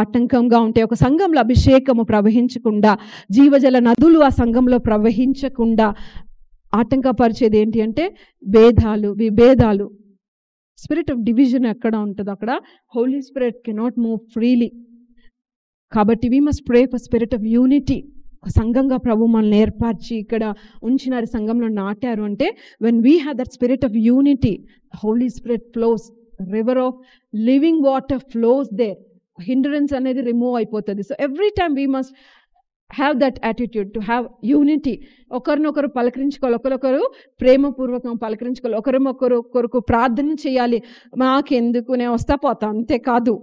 ఆటంకంగా ఉంటాయి. ఒక సంఘంలో అభిషేకము ప్రవహించకుండా, జీవజల నదులు ఆ సంఘంలో ప్రవహించకుండా ఆటంకపరిచేది ఏంటి అంటే విభేదాలు. స్పిరిట్ ఆఫ్ డివిజన్ ఎక్కడ ఉంటుందో అక్కడ Holy Spirit cannot move freely. కాబట్టి we must pray for spirit of unity. ఒక సంఘంగా ప్రభు మనల్ని ఏర్పరిచి ఇక్కడ ఉంచినారు, సంఘంలో నాటారు అంటే when we have that spirit of unity, holy spirit flows, river of living water flows there. Hindrance అనేది రిమూవ్ అయిపోతుంది. So every time we must have that attitude to have unity. ఒకరినొకరు పలకరించుకోవాలి, ఒకరొకరు ప్రేమపూర్వకంగా పలకరించుకోవాలి, ఒకరినొకరు కొరకు ప్రార్థన చేయాలి. మాకెందుకు, నేను వస్తా పోతా, అంతేకాదు.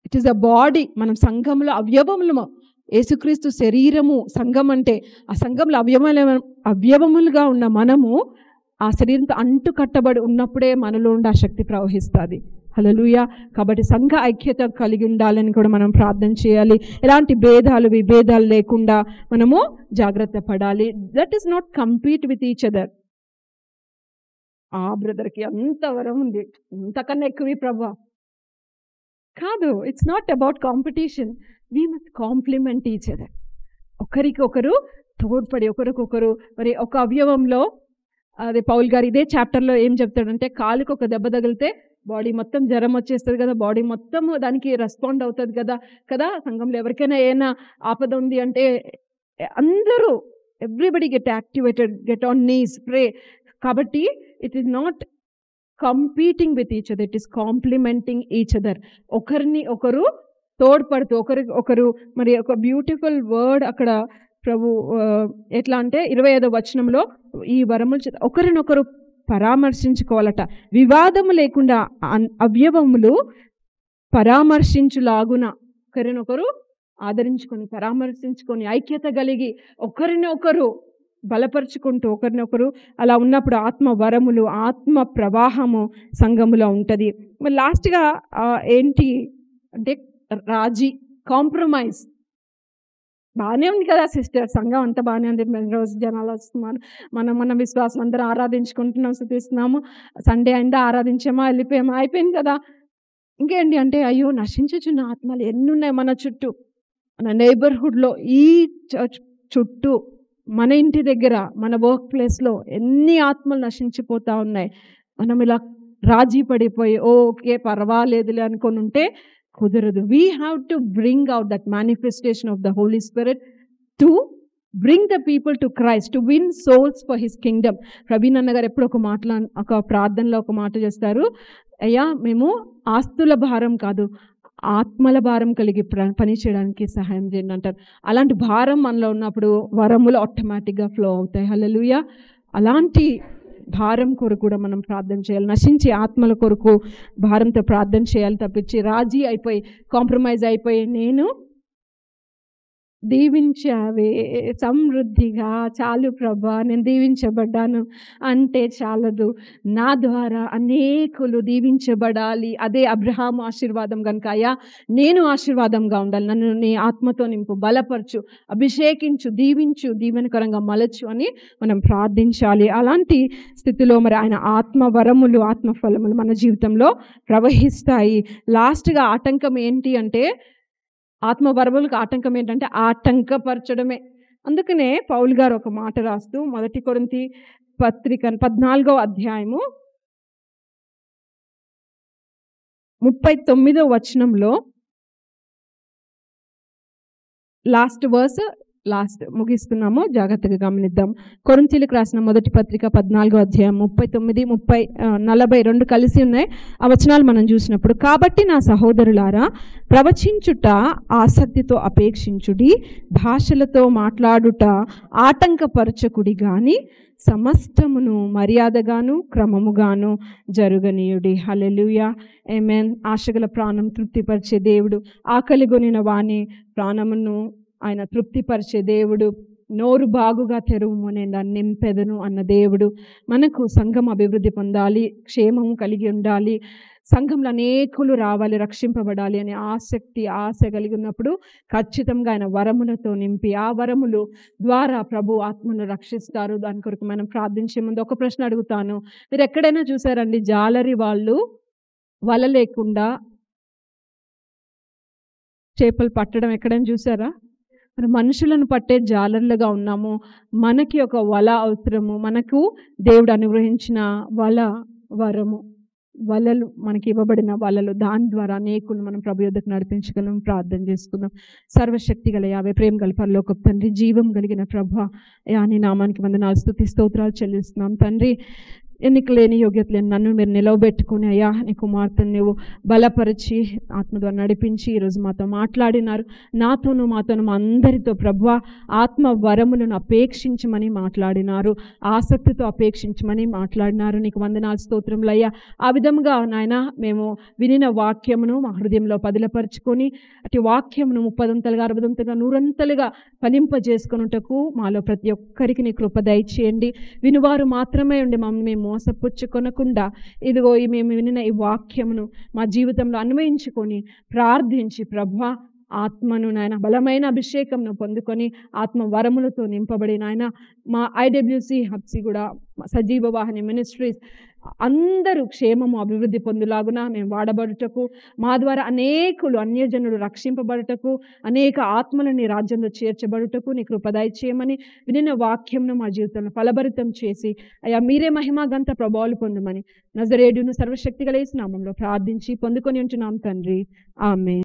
It is a body. మనం సంఘంలో అవయవములము. యేసుక్రీస్తు శరీరము సంఘం అంటే ఆ సంఘంలో అవయవములుగా ఉన్న మనము ఆ శరీరంతో అంటు కట్టబడి ఉన్నప్పుడే మనలో ఉండే ఆ శక్తి ప్రవహిస్తుంది. హల్లెలూయా. కాబట్టి సంఘ ఐక్యత కలిగి ఉండాలని కూడా మనం ప్రార్థన చేయాలి. ఎలాంటి భేదాలు విభేదాలు లేకుండా మనము జాగ్రత్త పడాలి. That is not compete with each other. ఆ బ్రదర్కి అంత వరం ఉంది, ఇంతకన్నా ఎక్కువ ప్రభా కాదు. It's not about competition. We must complement each other. ఒకరికి ఒకరు తోడ్పడి ఒకరికొకరు. మరి ఒక అవయవంలో అదే పౌల్ గారు ఇదే చాప్టర్లో ఏం చెప్తాడంటే, కాలుకి ఒక దెబ్బ తగిలితే బాడీ మొత్తం జ్వరం వచ్చేస్తుంది కదా, బాడీ మొత్తం దానికి రెస్పాండ్ అవుతుంది కదా. సంఘంలో ఎవరికైనా ఏమైనా ఆపద ఉంది అంటే అందరూ everybody get activated, get on knees, pray. కాబట్టి it is not competing with each other, it is complementing each other. ఒకరిని ఒకరు తోడ్పడుతూ ఒకరు. మరి ఒక బ్యూటిఫుల్ వర్డ్ అక్కడ ప్రభు ఎట్లా అంటే 25వ వచనంలో ఈ వరములు ఒకరినొకరు పరామర్శించుకోవాలట. వివాదము లేకుండా అవయవములు పరామర్శించులాగున ఒకరినొకరు ఆదరించుకొని పరామర్శించుకొని ఐక్యత కలిగి ఒకరినొకరు బలపరుచుకుంటూ ఒకరినొకరు అలా ఉన్నప్పుడు ఆత్మ వరములు, ఆత్మ ప్రవాహము సంఘములో ఉంటుంది. మరి లాస్ట్గా ఏంటి అంటే రాజీ, కాంప్రమైజ్. బాగానే ఉంది కదా సిస్టర్, సంఘం అంతా బాగానే ఉంది, రోజు జనాలు వస్తున్నారు, మన విశ్వాసం అందరూ ఆరాధించుకుంటున్నాం, స్థుతిస్తున్నాము, సండే అంతా ఆరాధించామా, వెళ్ళిపోయామా, అయిపోయింది కదా. ఇంకేంటి అంటే అయ్యో నశించుచున్న ఆత్మలు ఎన్ని ఉన్నాయి మన చుట్టూ, మన నైబర్హుడ్లో, ఈ చర్చ్ చుట్టూ, మన ఇంటి దగ్గర, మన వర్క్ ప్లేస్లో ఎన్ని ఆత్మలు నశించిపోతూ ఉన్నాయి. మనం ఇలా రాజీ పడిపోయి ఓకే పర్వాలేదులే అనుకొని ఉంటే కుదరదు. We have to bring out that manifestation of the Holi spirit to bring the people to Christ, to win souls for his kingdom. Praveen అన్న గారు ఎప్పుడు ఒక ప్రార్థనలో ఒక మాట చేస్తారు, అయ్యా మేము ఆస్తుల భారం కాదు ఆత్మల భారం కలిగి పని చేయడానికి సహాయం చేయండి అంటారు. అలాంటి భారం మనలో ఉన్నప్పుడు వరములు ఆటోమేటిక్గా ఫ్లో అవుతాయి. హల్లెలూయా. అలాంటి భారం కొరకు కూడా మనం ప్రార్థన చేయాలి. నశించి ఆత్మల కొరకు భారంతో ప్రార్థన చేయాలి తప్పించి రాజీ అయిపోయి కాంప్రమైజ్ అయిపోయి నేను దీవించావే సమృద్ధిగా చాలు ప్రభా, నేను దీవించబడ్డాను అంటే చాలదు, నా ద్వారా అనేకులు దీవించబడాలి. అదే అబ్రహాము ఆశీర్వాదం కనుక, అయ్యా నేను ఆశీర్వాదంగా ఉండాలి, నన్ను నీ ఆత్మతో నింపు, బలపరచు, అభిషేకించు, దీవించు, దీవెనకరంగా మలచు అని మనం ప్రార్థించాలి. అలాంటి స్థితిలో మరి ఆయన ఆత్మ వరములు, ఆత్మ ఫలములు మన జీవితంలో ప్రవహిస్తాయి. లాస్ట్గా ఆటంకం ఏంటి అంటే, ఆత్మ వరములకు ఆటంకం ఏంటంటే ఆటంకపరచడమే. అందుకనే పౌలు గారు ఒక మాట రాస్తూ 1 కొరింథీ పత్రిక 14వ అధ్యాయము 39వ వచనంలో ముగిస్తున్నాము, జాగ్రత్తగా గమనిద్దాం. కొరింథీయులకు రాసిన 1 పత్రిక 14వ అధ్యాయం 39, 42 కలిసి ఉన్నాయి. ఆ వచనాలు మనం చూసినప్పుడు, కాబట్టి నా సహోదరులారా, ప్రవచించుట ఆసక్తితో అపేక్షించుడి, భాషలతో మాట్లాడుట ఆటంకపరచకుడి గాని సమస్తమును మర్యాదగాను క్రమముగాను జరుగనీయుడి. హల్లెలూయా, ఆమేన్. ఆశగల ప్రాణం తృప్తిపరిచే దేవుడు, ఆకలిగొనిన వాని ప్రాణమును ఆయన తృప్తిపరిచే దేవుడు, నోరు బాగుగా తెరువుము నేను దాన్ని నింపెదను అన్న దేవుడు. మనకు సంఘం అభివృద్ధి పొందాలి, క్షేమం కలిగి ఉండాలి, సంఘంలో అనేకులు రావాలి, రక్షింపబడాలి అనే ఆశ కలిగి ఉన్నప్పుడు ఖచ్చితంగా ఆయన వరములతో నింపి ఆ వరములు ద్వారా ప్రభు ఆత్మను రక్షిస్తారు. దాని కొరకు మనం ప్రార్థించే ముందు ఒక ప్రశ్న అడుగుతాను. మీరు ఎక్కడైనా చూసారండి జాలరి వాళ్ళు వల లేకుండా చేపలు పట్టడం? ఎక్కడైనా చూసారా? మరి మనుషులను పట్టే జాలర్లుగా ఉన్నాము. మనకి ఒక వల అవసరము, మనకు దేవుడు అనుగ్రహించిన వరము, వలలు, మనకి ఇవ్వబడిన వలలు, దాని ద్వారా అనేకులు మనం ప్రభు యొద్దకు నడిపించగలం. ప్రార్థన చేసుకుందాం. సర్వశక్తి గల యావే ప్రేమ గల పరలోకపు తండ్రి, జీవం కలిగిన ప్రభు, నీ నామానికి వందనాలు, స్తుతి స్తోత్రాలు చెల్లిస్తున్నాం తండ్రి. ఎన్నిక లేని యోగ్యత లేని నన్ను మీరు నిలవబెట్టుకుని అయ్యా నీ కుమార్తెను నువ్వు బలపరిచి ఆత్మ ద్వారా నడిపించి ఈరోజు మాతో మాట్లాడినారు. నాతోనూ మాతోనూ మా అందరితో ప్రభువా ఆత్మ వరములను అపేక్షించమని మాట్లాడినారు, ఆసక్తితో అపేక్షించమని మాట్లాడినారు. నీకు వందనాలు, స్తోత్రములు అయ్యా. ఆ విధంగా నాయన మేము వినిన వాక్యమును మా హృదయంలో పదిలపరుచుకొని అటు వాక్యమును 30 60 100 ఫలింపజేసుకొనుటకు మాలో ప్రతి ఒక్కరికి నీ కృప దయచేయండి. వినువారు మాత్రమే ఉండి మమ్మల్ని మేము మోసపుచ్చుకొనకుండా ఇదిగో మేము వినిన ఈ వాక్యమును మా జీవితంలో అన్వయించుకొని ప్రార్థించి ప్రభువా ఆత్మను నాయన బలమైన అభిషేకంను పొందుకొని ఆత్మ వరములతో నింపబడి నాయన మా ఐడబ్ల్యూసి హబ్సి కూడా సజీవ వాహిని మినిస్ట్రీస్ అందరూ క్షేమము అభివృద్ధి పొందులాగున మేము వాడబడుటకు మా ద్వారా అనేకులు అన్యజనులు రక్షింపబడుటకు అనేక ఆత్మలను నీ రాజ్యంలో చేర్చబడుటకు నీ కృపదయ చేయమని వినిన వాక్యంను మా జీవితంలో ఫలభరితం చేసి అయ్యా మీరే మహిమా గంత ప్రభావాలు పొందమని నజరేయుడును సర్వశక్తిగల యేసు నామములో ప్రార్థించి పొందుకొని ఉంటున్నాం తండ్రి. ఆమేన్.